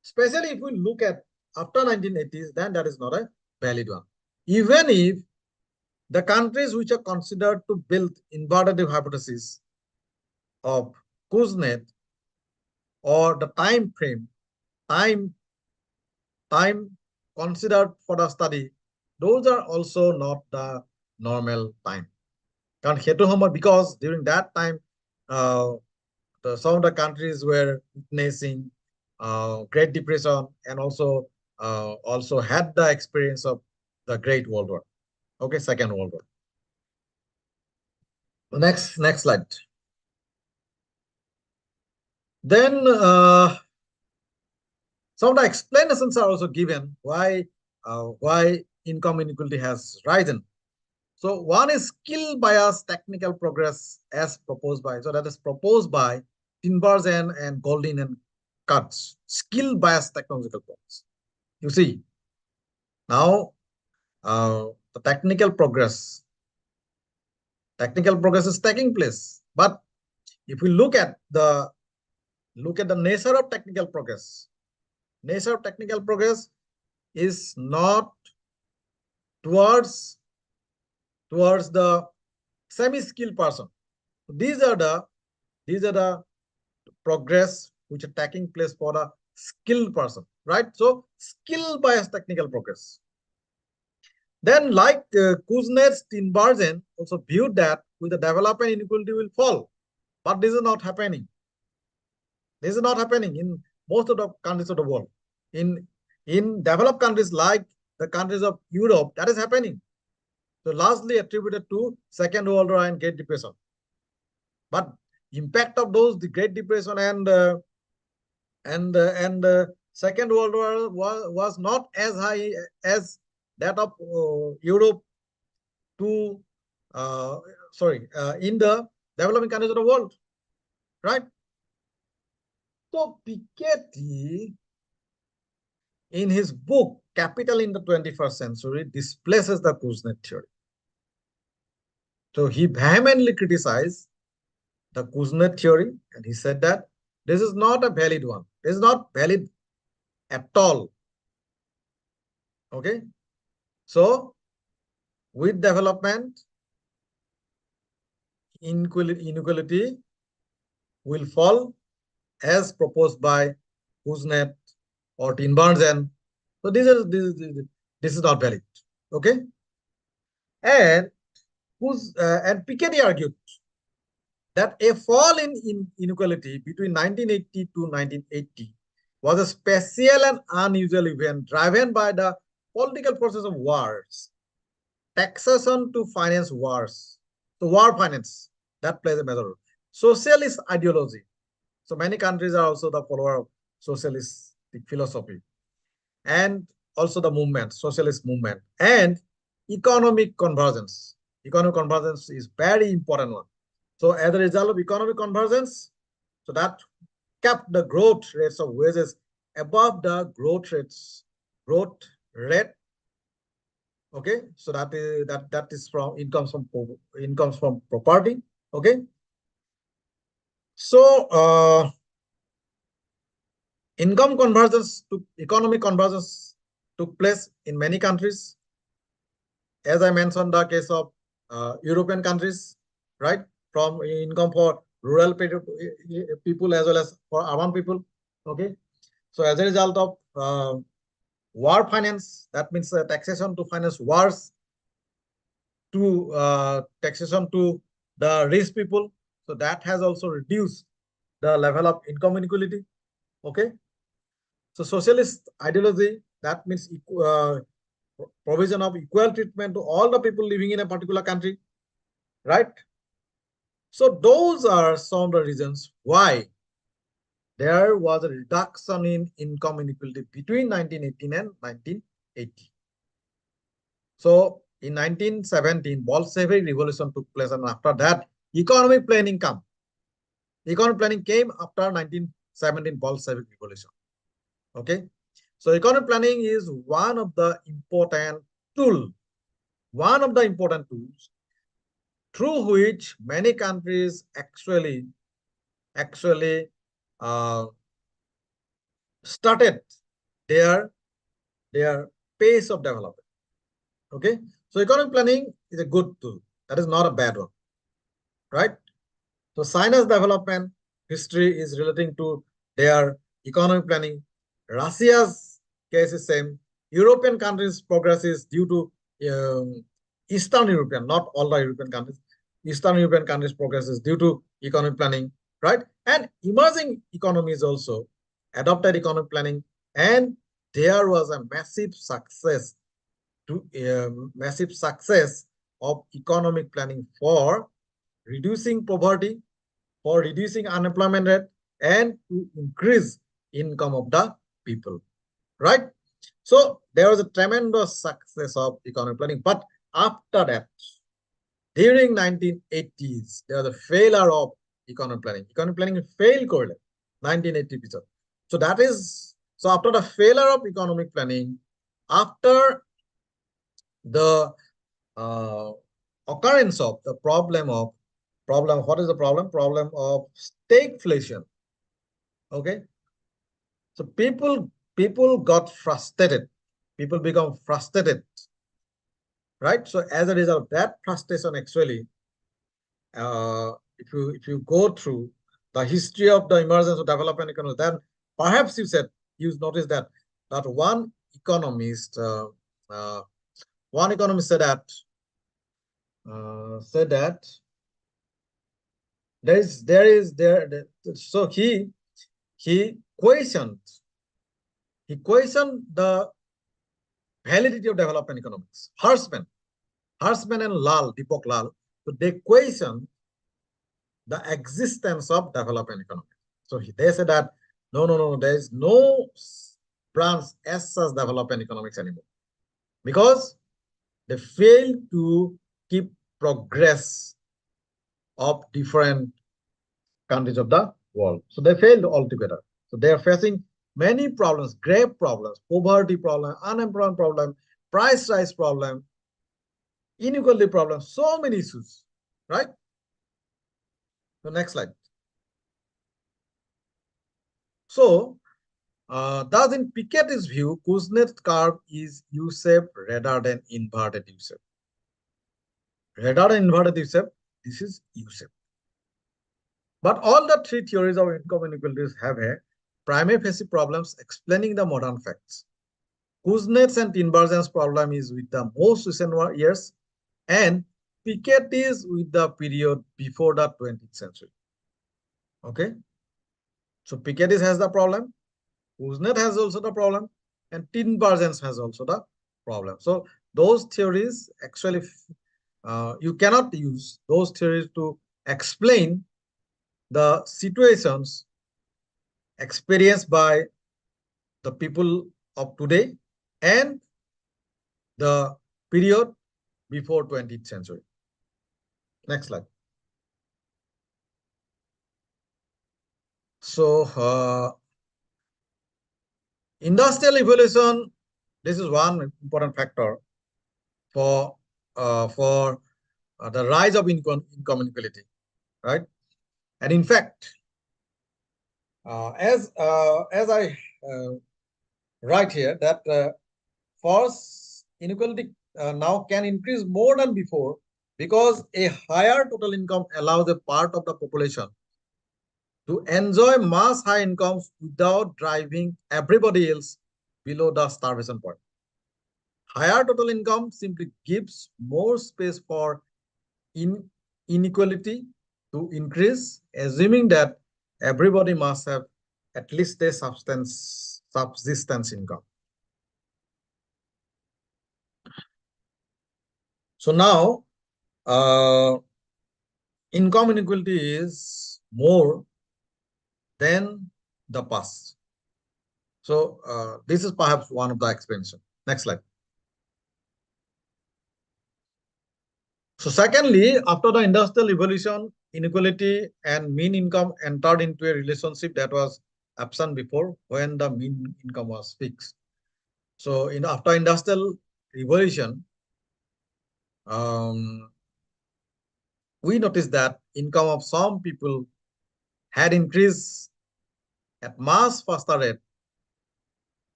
especially if we look at after 1980s, then that is not a valid one. Even if the countries which are considered to build inverted hypothesis of Kuznets or the time considered for the study, those are also not the normal time. Because during that time, some of the countries were witnessing Great Depression and also had the experience of the Great World War. Okay, Second World War. Next slide. Then some of the explanations are also given why income inequality has risen. So one is skill bias technical progress as proposed by, so that is proposed by Timbers and Goldin and Kurtz. Skill bias technological progress. You see, now the technical progress is taking place. But if we look at the nature of technical progress, is not towards the semi-skilled person. These are the progress which are taking place for the skilled person, right? So skill bias technical progress. Then like Kuznets, Tinbergen also viewed that with the development inequality will fall, but this is not happening. This is not happening in most of the countries of the world. In developed countries like the countries of Europe, that is happening. So largely attributed to Second World War and Great Depression. But impact of those, the Great Depression and Second World War was not as high as that of Europe to in the developing countries of the world, right? So Piketty, in his book Capital in the 21st Century, displaces the Kuznets theory. So he vehemently criticized the Kuznets theory, and he said that this is not a valid one. This is not valid at all. Okay, so with development, inequality will fall as proposed by Kuznets or Tinbergen. So this is not valid. Okay, and Piketty argued that a fall in inequality between 1980 to 1980 was a special and unusual event driven by the political process of wars, taxation to finance wars. So war finance, that plays a major role. Socialist ideology. So many countries are also the follower of socialist philosophy. And also the movement, socialist movement. And economic convergence. Economic convergence is very important one. So as a result of economic convergence, so that kept the growth rates of wages above the growth rate. Okay, so that is from incomes from property. Okay, so income convergence to economic convergence took place in many countries. As I mentioned, the case of European countries, right? From income for rural people as well as for urban people. Okay, so as a result of war finance, that means taxation to finance wars, to taxation to the rich people. So that has also reduced the level of income inequality. Okay, so socialist ideology, that means provision of equal treatment to all the people living in a particular country, right? So those are some of the reasons why there was a reduction in income inequality between 1918 and 1980. So in 1917, Bolshevik revolution took place, and after that, economic planning came. Economic planning came after 1917 Bolshevik revolution. Okay, so economic planning is one of the important tools through which many countries actually started their pace of development. Okay, so economic planning is a good tool. That is not a bad one, right? So China's development history is relating to their economic planning. Russia's case is same. European countries' progress is due to Eastern European, not all the European countries. Eastern European countries' progress is due to economic planning, right? And emerging economies also adopted economic planning, and there was a massive success of economic planning for reducing poverty, for reducing unemployment rate, and to increase income of the people, right? So there was a tremendous success of economic planning. But after that, during 1980s, there was a failure of economic planning. Economic planning failed correlate 1980 period. So that is, so after the failure of economic planning, after the occurrence of the problem, what is the problem? Problem of stagflation. Okay, so people got frustrated. People become frustrated, right? So as a result of that frustration, actually, if you go through the history of the emergence of development economy, then perhaps you notice that one economist said that so he questioned the validity of development economics. Harsman and Deepak Lal, so they question the existence of development economics. So they say that no, there is no branch as such development economics anymore because they fail to keep progress of different countries of the world. So they failed altogether. So they are facing many problems, grave problems, poverty problem, unemployment problem, price rise problem, inequality problem, so many issues, right? The next slide. So, thus in Piketty's view, Kuznets curve is U-shaped rather than inverted U-shaped. Rather than inverted U-shaped, this is U-shaped. But all the three theories of income inequalities have a prima facie problems explaining the modern facts. Kuznets and invergence problem is with the most recent years, and Piketty is with the period before the 20th century. Okay, so Piketty has the problem, Kuznets has also the problem, and invergence has also the problem. So those theories actually, you cannot use those theories to explain the situations experienced by the people of today and the period before 20th century. Next slide. So industrial evolution, this is one important factor for the rise of income inequality, right? And in fact, as I write here that force inequality now can increase more than before because a higher total income allows a part of the population to enjoy mass high incomes without driving everybody else below the starvation point. Higher total income simply gives more space for inequality to increase, assuming that everybody must have at least a subsistence income. So now, income inequality is more than the past. So this is perhaps one of the expansion. Next slide. So secondly, after the industrial evolution, inequality and mean income entered into a relationship that was absent before when the mean income was fixed. So after industrial revolution, we noticed that income of some people had increased at much faster rate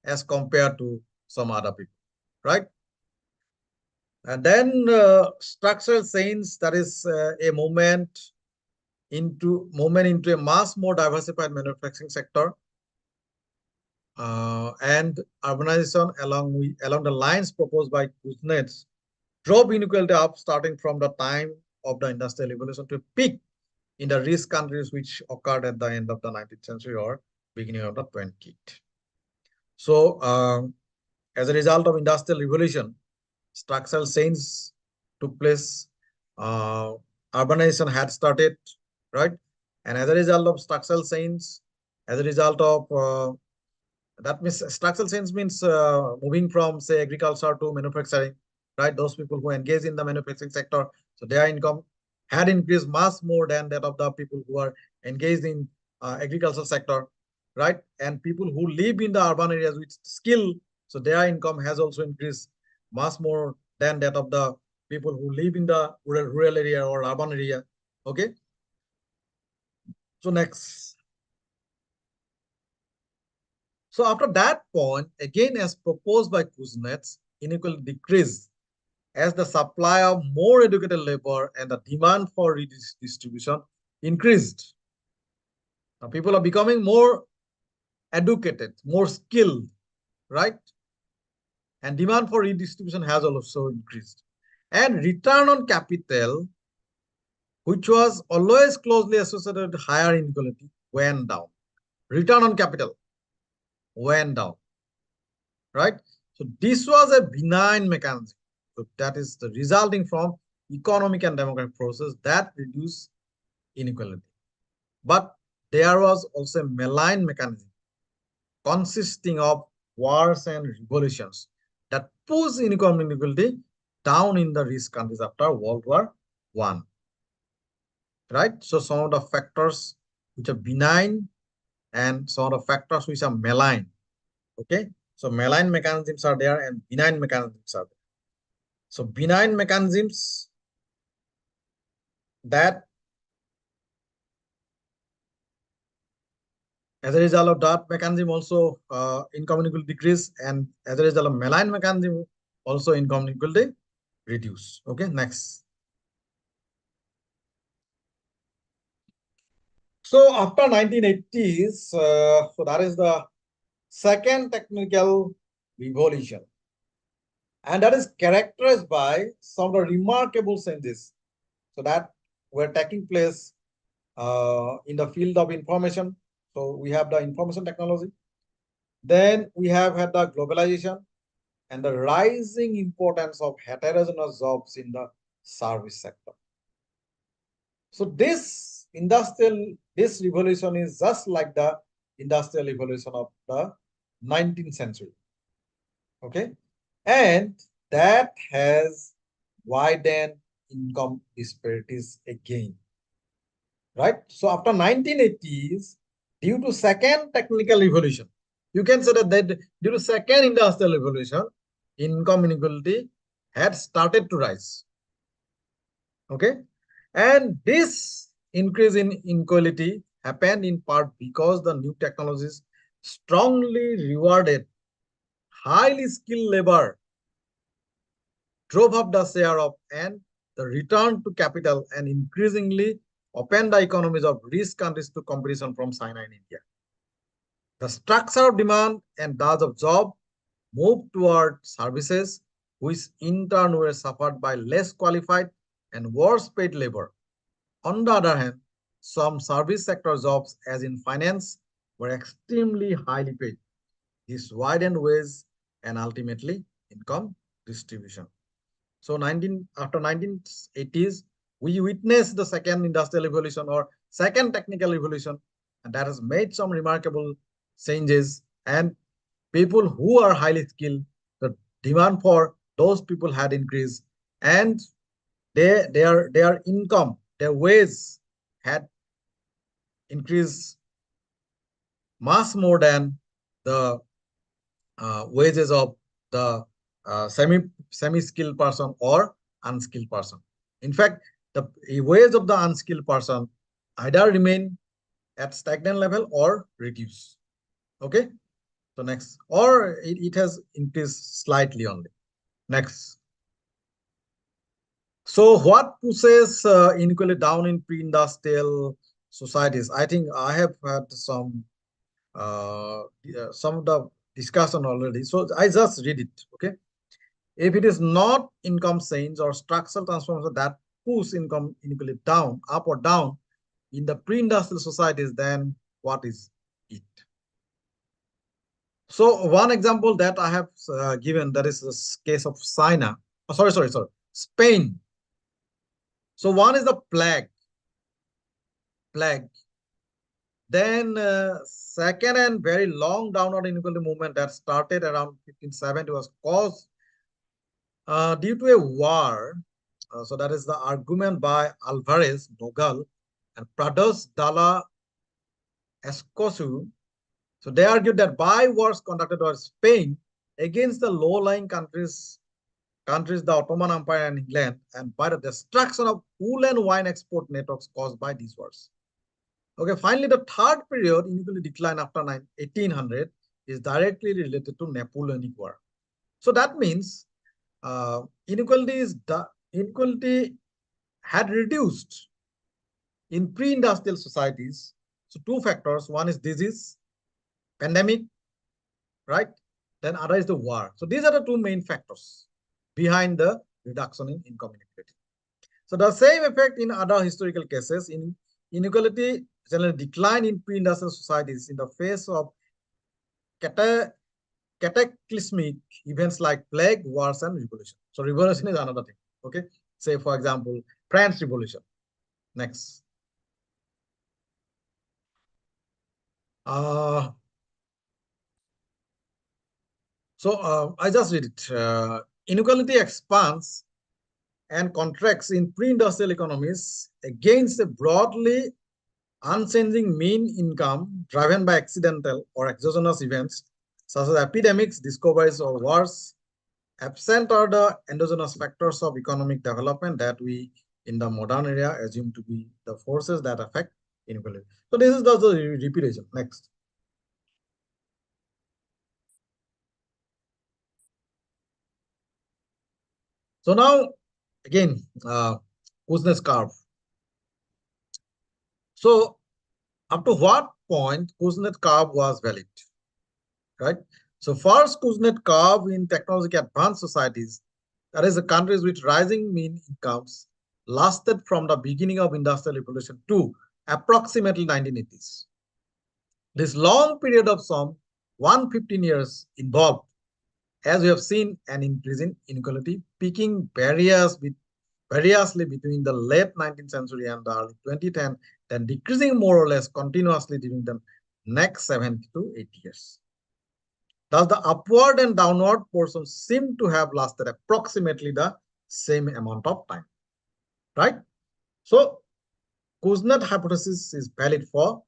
as compared to some other people, right? And then structural change, that is a movement into a much more diversified manufacturing sector, and urbanization along the lines proposed by Kuznets drove inequality up starting from the time of the industrial revolution to peak in the rich countries, which occurred at the end of the 19th century or beginning of the 20th. So as a result of industrial revolution, structural change took place. Urbanization had started, right? And as a result of structural change, as a result of that means structural change means moving from, say, agriculture to manufacturing, right? Those people who engage in the manufacturing sector, so their income had increased much more than that of the people who are engaged in agricultural sector, right? And people who live in the urban areas with skill, so their income has also increased much more than that of the people who live in the rural area or urban area. Okay. So next. So after that point, again, as proposed by Kuznets, inequality decreased as the supply of more educated labor and the demand for redistribution increased. Now people are becoming more educated, more skilled, right? And demand for redistribution has also increased. And return on capital, which was always closely associated with higher inequality, went down. Return on capital went down, right? So this was a benign mechanism. So that is the resulting from economic and demographic process that reduce inequality. But there was also a malign mechanism consisting of wars and revolutions that pushed inequality down in the rich countries after World War I. Right? So some of the factors which are benign and some of the factors which are malign. Okay? So malign mechanisms are there and benign mechanisms are there. So benign mechanisms that as a result of that mechanism also income inequality decrease, and as a result of malign mechanism also income inequality reduce. Okay, next. So after 1980s, so that is the second technical revolution, and that is characterized by some of the remarkable changes so that were taking place in the field of information. So we have the information technology. Then we have had the globalization and the rising importance of heterogeneous jobs in the service sector. So this revolution is just like the industrial revolution of the 19th century. Okay. And that has widened income disparities again. Right. So after 1980s, due to second technical revolution, you can say that due to second industrial revolution, income inequality had started to rise. Okay. And this increase in inequality happened in part because the new technologies strongly rewarded highly skilled labor, drove up the share of and the return to capital, and increasingly opened the economies of rich countries to competition from China and India. The structure of demand and thus of job moved toward services, which in turn were suffered by less qualified and worse paid labor. On the other hand, some service sector jobs, as in finance, were extremely highly paid. This widened wage and ultimately income distribution. So after 1980s, we witnessed the second industrial revolution or second technical revolution, and that has made some remarkable changes. And people who are highly skilled, the demand for those people had increased, and their income, their wage had increased much more than the wages of the semi-skilled person or unskilled person. In fact, the wage of the unskilled person either remain at stagnant level or reduce. Okay. So next, or it has increased slightly only. Next. So what pushes inequality down in pre-industrial societies? I think I have had some of the discussion already. So I just read it. Okay. If it is not income change or structural transformation that push income inequality down, up or down in the pre-industrial societies, then what is it? So one example that I have given, that is the case of China. Oh, sorry, Spain. So one is the plague. Then second and very long downward inequality movement that started around 1570 was caused due to a war. So that is the argument by Alvarez, Nogal, and Prados Dalla Escosu. So they argued that by wars conducted by Spain against the low-lying countries, the Ottoman Empire and England, and by the destruction of wool and wine export networks caused by these wars. Okay, finally, the third period, inequality decline after 1800, is directly related to Napoleonic War. So that means inequality had reduced in pre-industrial societies. So two factors: one is disease, pandemic, right? Then other is the war. So these are the two main factors behind the reduction in income inequality. So the same effect in other historical cases. In inequality generally decline in pre-industrial societies in the face of cataclysmic events like plague, wars, and revolution. So revolution is another thing. Okay. Say, for example, French Revolution. Next. I just read it. Inequality expands and contracts in pre-industrial economies against a broadly unchanging mean income driven by accidental or exogenous events such as epidemics, discoveries, or wars. Absent are the endogenous factors of economic development that we in the modern era assume to be the forces that affect inequality. So this is the repetition. Next. So now again, Kuznets curve. So up to what point Kuznets curve was valid, right? So first Kuznets curve in technologically advanced societies, that is the countries with rising mean incomes, lasted from the beginning of industrial revolution to approximately 1980s. This long period of some 115 years involved, as we have seen, an increase in inequality, peaking variously between the late 19th century and the early 2010, then decreasing more or less continuously during the next 70 to 80 years. Thus, the upward and downward portions seem to have lasted approximately the same amount of time, right? So, Kuznets hypothesis is valid for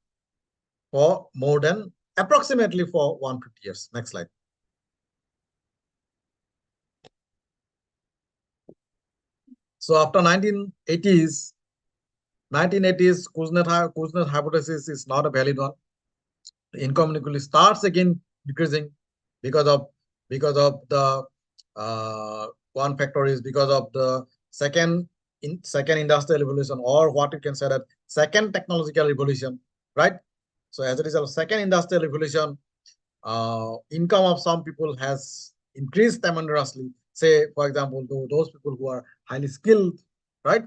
more than approximately for 150 years. Next slide. So after 1980s, Kuznets hypothesis is not a valid one. The income inequality starts again decreasing because of the one factor is because of the second industrial revolution, or what you can say that second technological revolution, right? So as a result of second industrial revolution, income of some people has increased tremendously. Say, for example, those people who are highly skilled, right?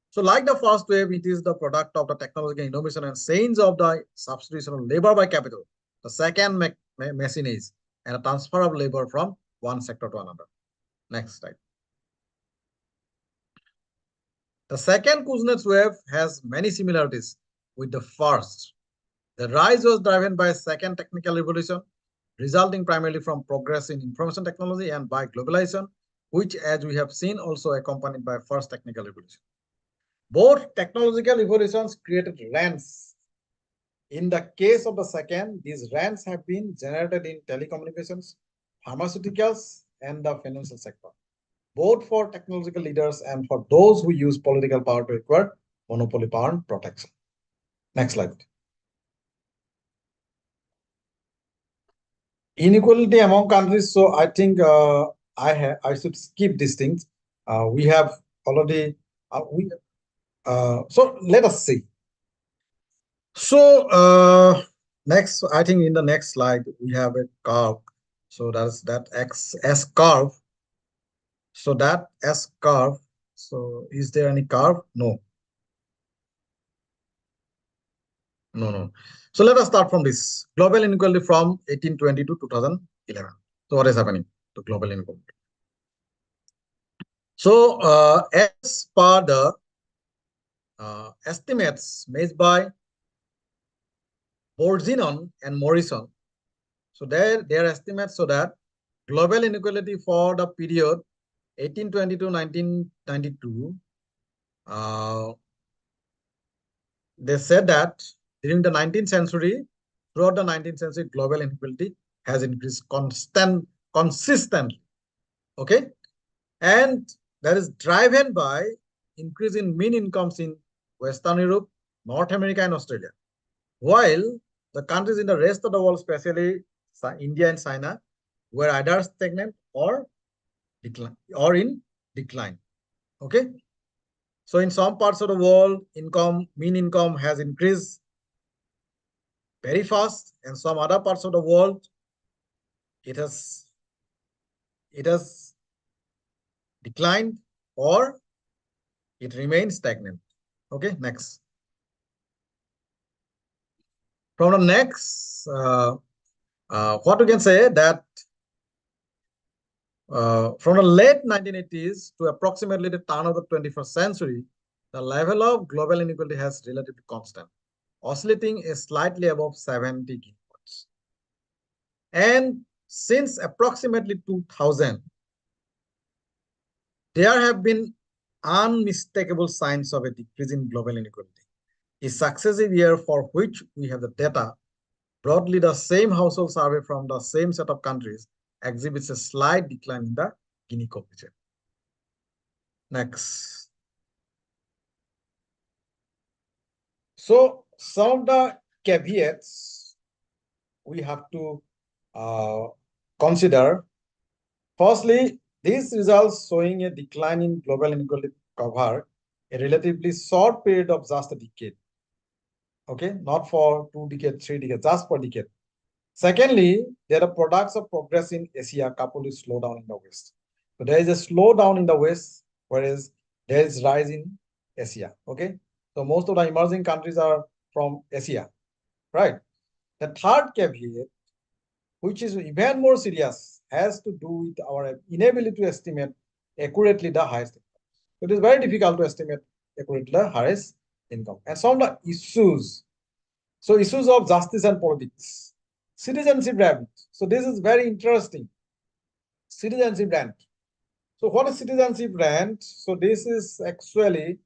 So like the first wave, it is the product of the technological innovation and change of the substitution of labor by capital. The second machine is and a transfer of labor from one sector to another. Next slide. The second Kuznets wave has many similarities with the first. The rise was driven by a second technical revolution, resulting primarily from progress in information technology and by globalization, which, as we have seen, also accompanied by first technical revolution. Both technological revolutions created rents. In the case of the second, these rents have been generated in telecommunications, pharmaceuticals, and the financial sector, both for technological leaders and for those who use political power to acquire monopoly power and protection. Next slide. Inequality among countries. So I think I should skip these things. We have already so let us see. So next, I think in the next slide we have a curve. So that's that S curve. So that S curve. So is there any curve? No. No. So let us start from this global inequality from 1820 to 2011. So what is happening to global inequality? So as per the estimates made by Borzinon and Morrison, so their estimates so that global inequality for the period 1820 to 1992, they said that during the 19th century, throughout the 19th century, global inequality has increased consistently. Okay, and that is driven by increase in mean incomes in Western Europe, North America, and Australia, while the countries in the rest of the world, especially India and China, were either stagnant or in decline. Okay, so in some parts of the world, mean income has increased very fast, and some other parts of the world, it has declined or it remains stagnant. Okay, next. From the next, what we can say that from the late 1980s to approximately the turn of the 21st century, the level of global inequality has relatively constant, oscillating slightly above 70 Gini points. And since approximately 2000, there have been unmistakable signs of a decrease in global inequality. A successive year for which we have the data, broadly the same household survey from the same set of countries, exhibits a slight decline in the Gini coefficient. Next. So some of the caveats we have to consider. Firstly, these results showing a decline in global inequality cover a relatively short period of just a decade. Okay, not for 2 decades, 3 decades, just for decade. Secondly, there are products of progress in Asia coupled with slowdown in the West. So there is a slowdown in the West, whereas there is rise in Asia. Okay, so most of the emerging countries are from Asia, right? The third caveat, which is even more serious, has to do with our inability to estimate accurately the highest income. It is very difficult to estimate accurately the highest income. And some of the issues, so issues of justice and politics, citizenship rent. So this is very interesting. Citizenship rent. So what is citizenship rent? So this is actually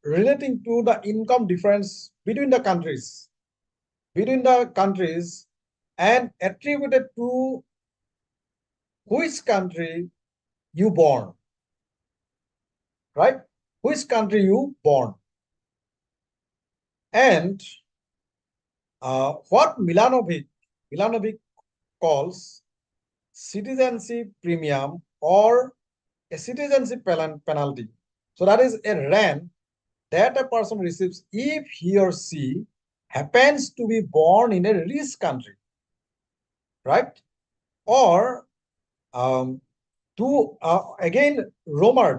relating to the income difference between the countries, and attributed to which country you born, right? Which country you born. And what Milanovic calls citizenship premium or a citizenship penalty. So that is a rent that a person receives if he or she happens to be born in a rich country, right? Or again,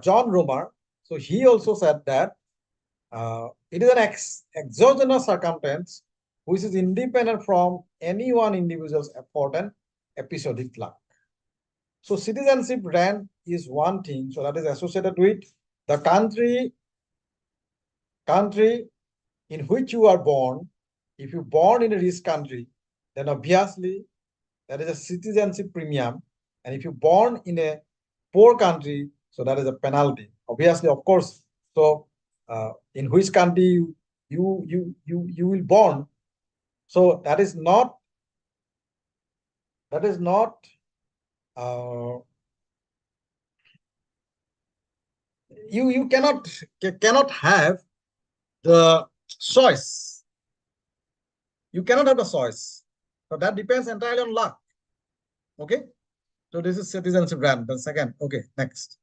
John Romer, so he also said that it is an exogenous circumstance which is independent from any one individual's effort and episodic luck. So citizenship rent is one thing, so that is associated with the country in which you are born. If you're born in a rich country, then obviously that is a citizenship premium. And if you're born in a poor country, so that is a penalty. Obviously, of course. So in which country you will born, so that is not you cannot have the choice. You cannot have the choice. So that depends entirely on luck. Okay. So this is citizenship grant. The second. Okay. Next.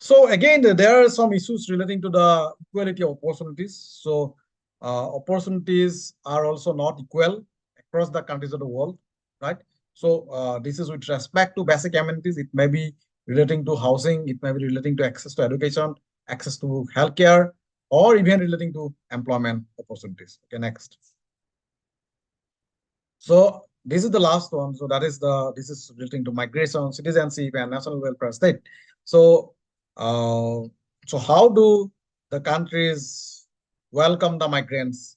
So again, there are some issues relating to the equality of opportunities. So opportunities are also not equal across the countries of the world, right? So this is with respect to basic amenities. It may be relating to housing. It may be relating to access to education, access to healthcare, or even relating to employment opportunities. Okay, next. So this is the last one. So this is relating to migration, citizenship, and national welfare state. So so how do the countries welcome the migrants,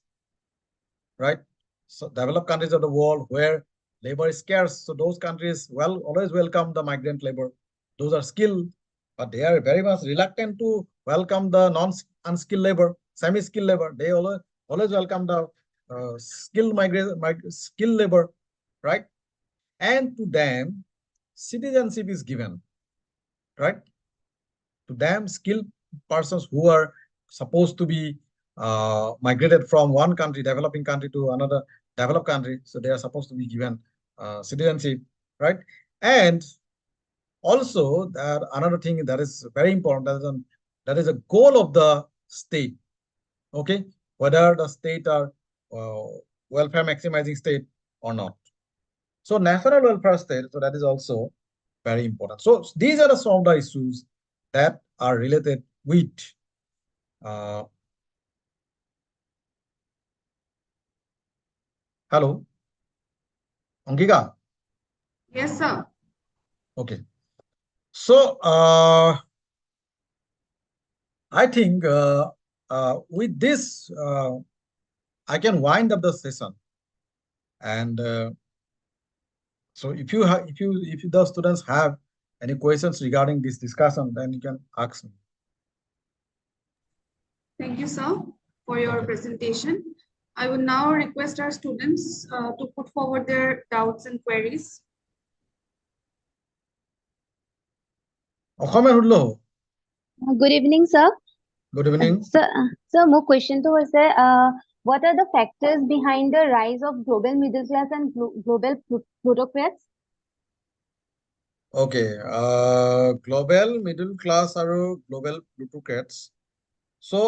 right? So developed countries of the world where labor is scarce, so those countries always welcome the migrant labor. Those are skilled, but they are very much reluctant to welcome the unskilled labor, semi-skilled labor. They always welcome the skilled skilled labor, right? And to them, citizenship is given, right? To them, skilled persons who are supposed to be migrated from one country, developing country, to another developed country. So they are supposed to be given citizenship, right? And also, that another thing that is very important, that is a goal of the state. Okay, whether the state are welfare maximizing state or not. So national welfare state, so that is also very important. So these are some of the issues that are related with hello, Angika. Yes, sir. Okay. So I think with this I can wind up the session. And so if the students have any questions regarding this discussion, then you can ask me. Thank you, sir, for your presentation. I would now request our students to put forward their doubts and queries. অসমে শুনলো Good evening, sir. Good evening. Sir, my question to was, what are the factors behind the rise of global middle class and global plutocrats? Okay, global middle class আৰু global plutocrats. So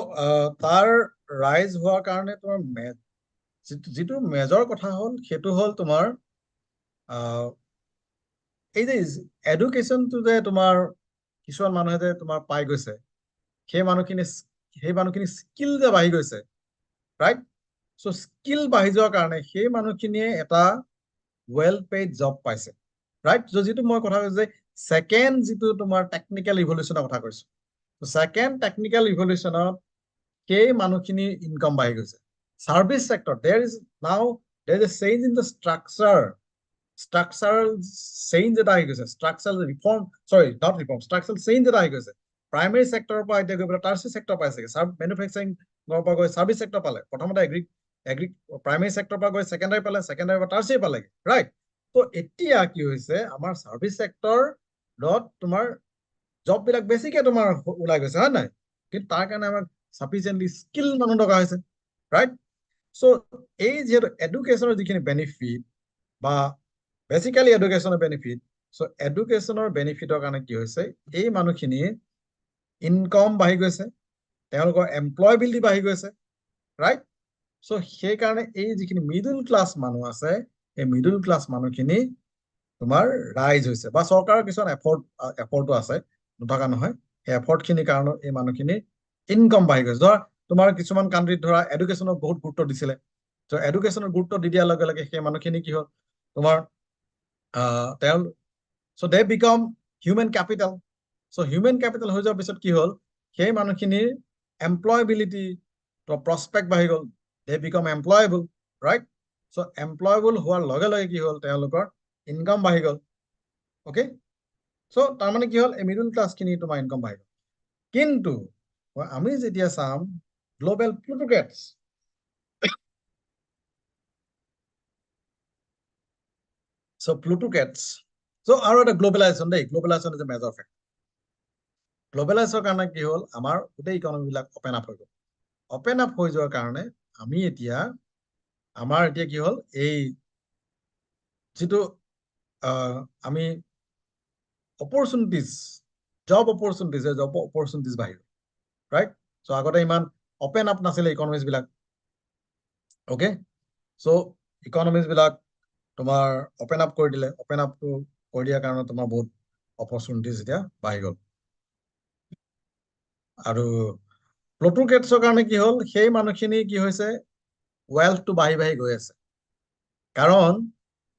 তাৰ rise হোৱাৰ কাৰণে তোমাৰ যিটো major কথা হ'ল সেইটো হ'ল তোমাৰ এই যে এডুকেশ্যনটো যে তোমাৰ কিছুমান মানুহে যে তোমাৰ পাই গৈছে সেই মানুহখিনি স্কিল যে বাঢ়ি গৈছে, ৰাইট? চ' স্কিল বাঢ়ি যোৱাৰ কাৰণে সেই মানুহখিনিয়ে এটা ৱেল পেইড জব পাইছে, ৰাইট? যিটো মই কথা কৈছো যে ছেকেণ্ড যিটো তোমাৰ টেকনিকেল ইভলিউশ্যনৰ কথা কৈছো, ছেকেণ্ড টেকনিকেল ইভলিউশ্যনত সেই মানুহখিনি ইনকাম বাঢ়ি গৈছে। Service sector there is a change in the structural change এটা আহি গৈছে, structural reform, sorry, not reform, structural change এটা আহি গৈছে। প্ৰাইমেৰী সেক্টৰৰ পৰা এতিয়া গৈ পেলাই টাৰ্চিয়াৰী সেক্টৰ পাইছে, মেনুফেকচাৰিং পৰা গৈ সাৰ্ভিস সেক্টৰ পালে, প্ৰথমতে প্ৰাইমেৰী সেক্টৰ পৰা গৈ সেকেন্ডাৰী পালে, সেকেন্ডাৰী পৰা টাৰ্চিয়াৰী পালেগে, ৰাইট? তো এতিয়া কি হৈছে আমাৰ সাৰ্ভিস সেক্টৰত তোমাৰ জব বিলাক বেছিকে তোমাৰ ওলাই গৈছে, হয় নাই? কিন্তু তাৰ কাৰণে আমাক সাফিচিয়েন্টলি স্কিল মানুহ দৰকাৰ হৈছে, ৰাইট? চ' এই যিহেতু এডুকেশ্যনৰ যিখিনি বেনিফিট বা বেসিক্যালি এডুকেশ্যনৰ বেনিফিট, চ' এডুকেশ্যনৰ বেনিফিটৰ কাৰণে কি হৈছে এই মানুহখিনি ইনকাম বাঢ়ি গৈছে, তেওঁলোকৰ এমপ্লয়াবিলিটি বাঢ়ি গৈছে, ৰাইট? চ' সেইকাৰণে এই যিখিনি মিডল ক্লাছ মানুহ আছে এই মিডল ক্লাছ মানুহখিনি তোমাৰ ৰাইজ হৈছে, বা চৰকাৰৰ কিছুমান এফৰ্টো আছে, নথকা নহয়। সেই এফৰ্টখিনিৰ কাৰণে এই মানুহখিনি ইনকাম বাঢ়ি গৈছে। ধৰা তোমাৰ কিছুমান কাণ্ট্ৰিত ধৰা এডুকেশ্যনক বহুত গুৰুত্ব দিছিলে, চ' এডুকেশ্যনৰ গুৰুত্ব দি দিয়াৰ লগে লগে সেই মানুহখিনি কি হ'ল তোমাৰ so they become human capital. So human capital হৈ যোৱাৰ পিছত কি হ'ল সেই মানুহখিনিৰ এমপ্লয়াবিলিটি তো প্ৰস্পেক্ট বাঢ়ি গ'ল, they become employable, right? So employable হোৱাৰ লগে লগে কি হ'ল তেওঁলোকৰ ইনকাম বাঢ়ি গ'ল, okay? So তাৰমানে কি হ'ল এই মিডল ক্লাছখিনি তোমাৰ ইনকাম বাঢ়ি গ'ল। কিন্তু আমি যেতিয়া চাম গ্লোবেল প্লুটোক্ৰেটছ, so plutocrats, so আৰু এটা গ্লোবেলাইজেশ্যন দেই, গ্লোবেলাইজেশ্যন ইজ এ মেজৰ ফেক্টৰ। গ্লোবেলাইজেশ্যনৰ কাৰণে কি হ'ল আমাৰ গোটেই ইকনমি বিলাক অপেন আপ হৈ গ'ল। অপেন আপ হৈ যোৱাৰ কাৰণে আমাৰ এতিয়া কি হ'ল এই যিটো আমি অপৰচুনিটিজ, জব অপৰচুনিটিজ বাঢ়ি গ'ল, ৰাইট? চ' আগতে ইমান অপেন আপ নাছিলে ইকনমিজ বিলাক, অ'কে? চ' ইকনমিজ বিলাক তোমাৰ অপেন আপ কৰি দিলে, অপেন আপটো কৰি দিয়াৰ কাৰণে তোমাৰ বহুত অপৰচুনিটিজ এতিয়া বাঢ়ি গ'ল। আৰু প্লুটোক্ৰেটছৰ কাৰণে কি হ'ল সেই মানুহখিনি কি হৈছে ৱেলথটো বাঢ়ি বাঢ়ি গৈ আছে, কাৰণ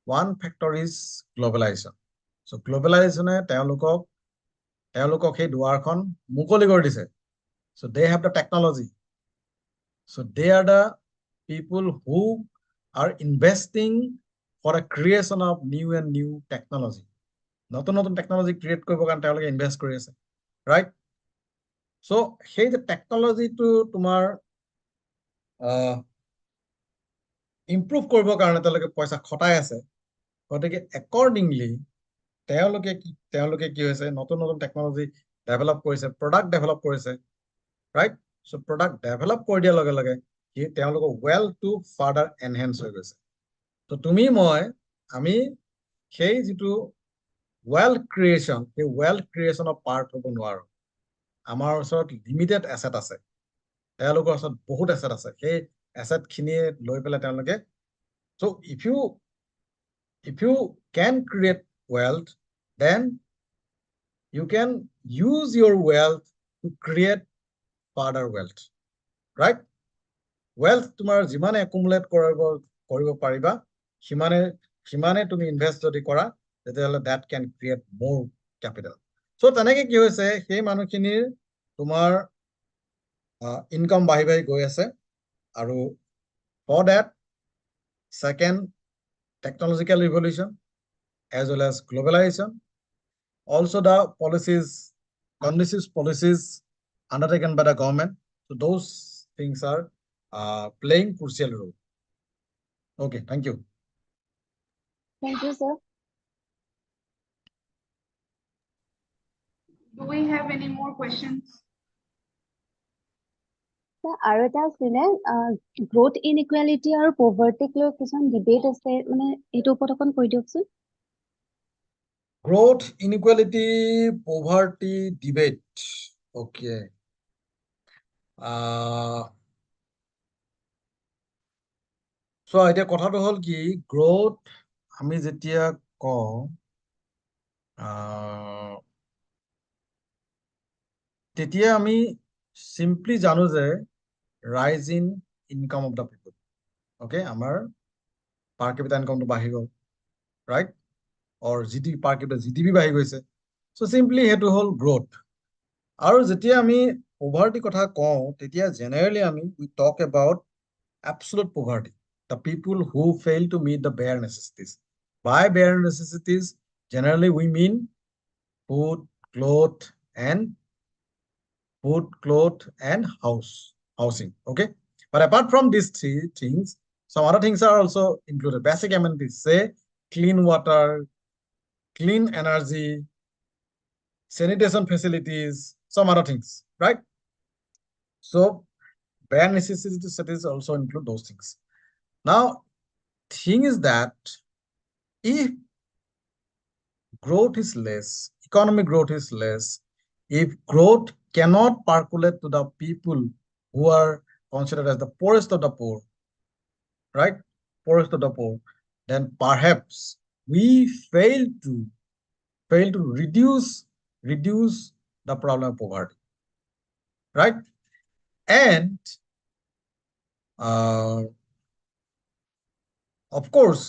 ওৱান ফেক্টৰ ইজ গ্লোবেলাইজেশ্যন। চ' গ্লোবেলাইজেশ্যনে তেওঁলোকক সেই দুৱাৰখন মুকলি কৰি দিছে। চ' they have the technology, so' they are the people who are investing for a creation of new and new technology. নতুন নতুন টেকনলজি ক্ৰিয়েট কৰিবৰ কাৰণে তেওঁলোকে ইনভেষ্ট কৰি আছে, ৰাইট? চ' সেই যে টেকনলজিটো তোমাৰ ইম্প্ৰুভ কৰিবৰ কাৰণে তেওঁলোকে পইচা খটাই আছে, গতিকে একৰ্ডিংলি তেওঁলোকে কি হৈছে নতুন নতুন টেকনলজি ডেভেলপ কৰিছে, প্ৰডাক্ট ডেভেলপ কৰিছে, ৰাইট? চ' প্ৰডাক্ট ডেভেলপ কৰি দিয়াৰ লগে লগে তেওঁলোকৰ ৱেলথটো ফাৰ্ডাৰ এনহেন্স হৈ গৈছে। তো আমি সেই যিটো ৱেলথ ক্ৰিয়েশ্যন, সেই ৱেলথ ক্ৰিয়েশ্যনৰ পাৰ্ট হ'ব নোৱাৰো। আমাৰ ওচৰত লিমিটেড এছেট আছে, তেওঁলোকৰ ওচৰত বহুত এছেট আছে, সেই এছেটখিনিয়ে লৈ পেলাই তেওঁলোকে, so if you can create wealth, then you can use your wealth to create further wealth, right? Wealth তোমাৰ যিমানে একুমুলেট কৰিব পাৰিবা সিমানে তুমি ইনভেষ্ট যদি কৰা that can create more capital. So তেনেকে কি হৈছে সেই মানুহখিনিৰ তোমাৰ ইনকাম বাঢ়ি গৈ আছে আৰু for that second technological revolution as well as globalization, also the conducive policies undertaken by the government, so those things are playing crucial role. Okay, thank you. Thank you, sir. Do we have any more questions? Sir, আৰু এটা আছিলে growth inequality আৰু পভাৰ্টিক লৈ কিছুমান debate আছে মানে এইটো ওপৰত অকণ কৈ দিয়কচোন। Growth inequality poverty debate. Okay. So এতিয়া কথাটো হল কি গ্ৰোথ আমি যেতিয়া কওঁ তেতিয়া আমি simply জানো যে rise in income of the people. Okay, আমাৰ per capita income to বাঢ়ি গ'ল, right? Or GDP per capita GDP বাঢ়ি গৈছে. So simply সেইটো হল growth. আৰু যেতিয়া আমি poverty কথা কওঁ তেতিয়া generally we talk about absolute poverty, the people who fail to meet the bare necessities. By bare necessities, generally we mean food, cloth, and housing. Okay, but apart from these three things, some other things are also included. Basic amenities, say clean water, clean energy, sanitation facilities, some other things, right? So bare necessities also include those things. Now, thing is that if growth is less, economic growth is less, if growth cannot percolate to the people who are considered as the poorest of the poor, right? Poorest of the poor, then perhaps we fail to reduce the problem of poverty, right? And of course,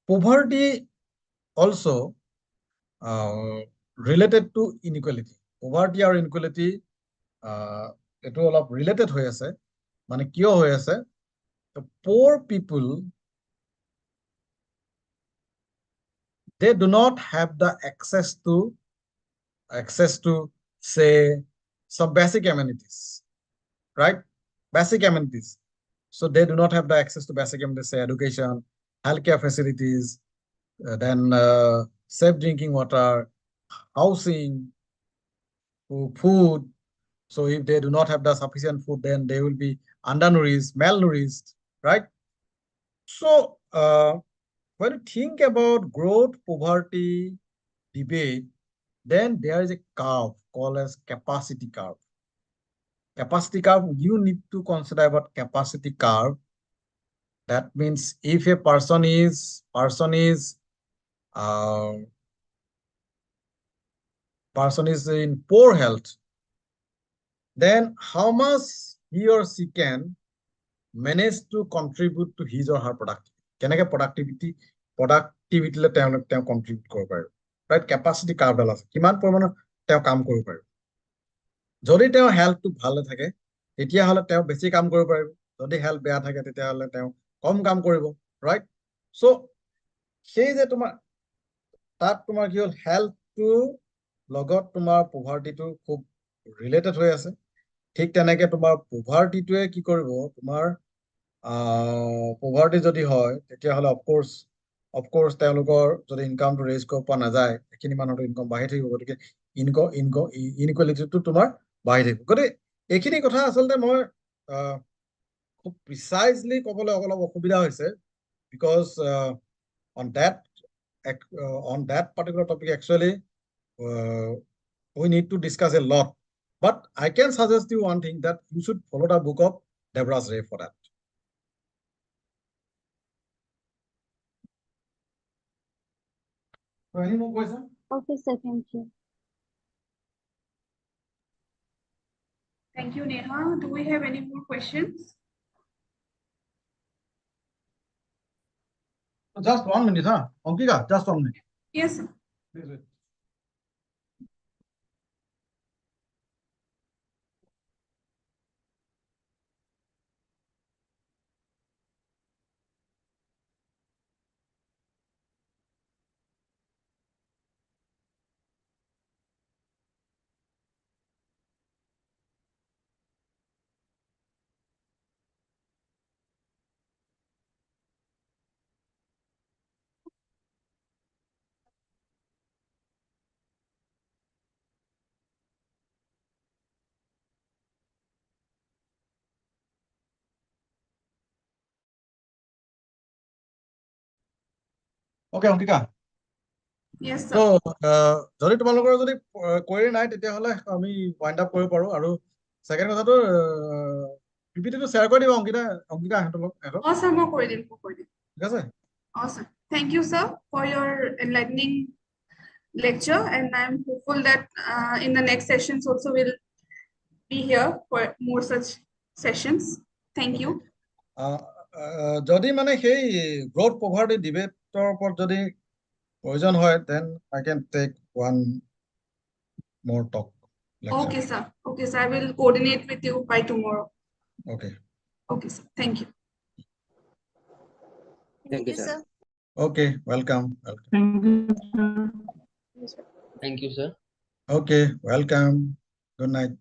poverty also related to inequality. Poverty or inequality eto olop related hoy ase, mane kiyo hoy ase, the poor people, they do not have the access to say some basic amenities, right? Basic amenities. So they do not have the access to basic amenities, say education, healthcare facilities, then safe drinking water, housing, food. So if they do not have the sufficient food, then they will be undernourished, malnourished, right? So when you think about growth poverty debate, then there is a curve called as capacity curve. Capacity curve, you need to consider about capacity curve. That means if a person is in poor health, then how much he or she can manage to contribute to his or her productivity. Kenake productivity le teo contribute koribo pare, right? Capacity curve dal ase, kiman porimaner teo kaam koribo pare. Jodi teo health to bhale thake tetia hole teo beshi kaam koribo paribo, jodi health beya thake tetia hole teo kom kaam koribo, right? So sei je tomar tat tomar ki hol health to logot tomar poverty to khub related hoy ase. ঠিক তেনেকে তোমাৰ পভাৰ্টিটোৱে কি কৰিব, তোমাৰ poverty যদি হয় তেতিয়াহ'লে অফকোৰ্স তেওঁলোকৰ যদি ইনকামটো ৰেজ কৰিব পৰা নাযায়, এইখিনি মানুহৰ ইনকাম বাঢ়ি থাকিব, গতিকে ইনইকুৱেলিটিটো তোমাৰ বাঢ়ি থাকিব। গতিকে এইখিনি কথা আচলতে মই খুব প্ৰিচাইজলি ক'বলৈ অলপ অসুবিধা হৈছে, because on that particular topic actually we need to discuss a lot. But I can suggest you one thing, that you should follow the book of Deborah Ray for that. So any more questions? Okay, sir. Thank you. Thank you, Neha. Do we have any more questions? Just 1 minute, huh? Ankika, just 1 minute. Yes, sir. Please wait. Okay, Ankika. Yes, sir. So, যদি তোমালোকৰ যদি query নাই তেতিয়াহ'লে আমি wind up কৰিব পাৰো আৰু second কথাটো PPT টো share কৰি দিবা অংকিতা হেঁতক Oh, sir, মই কৰি দিম, ঠিক আছে? Awesome. Thank you, sir, for your enlightening lecture, and I'm hopeful that in the next sessions also we'll be here for more such sessions. Thank you. যদি মানে সেই growth poverty debate-ৰ ওপৰত যদি প্ৰয়োজন হয়, then I can take one more talk. lecture. Okay, sir. Okay, sir. I will coordinate with you by tomorrow. Okay. Okay, sir. Thank you. Thank you, sir. Okay, welcome. Thank you, sir. Thank you, sir. Okay, welcome. Good night.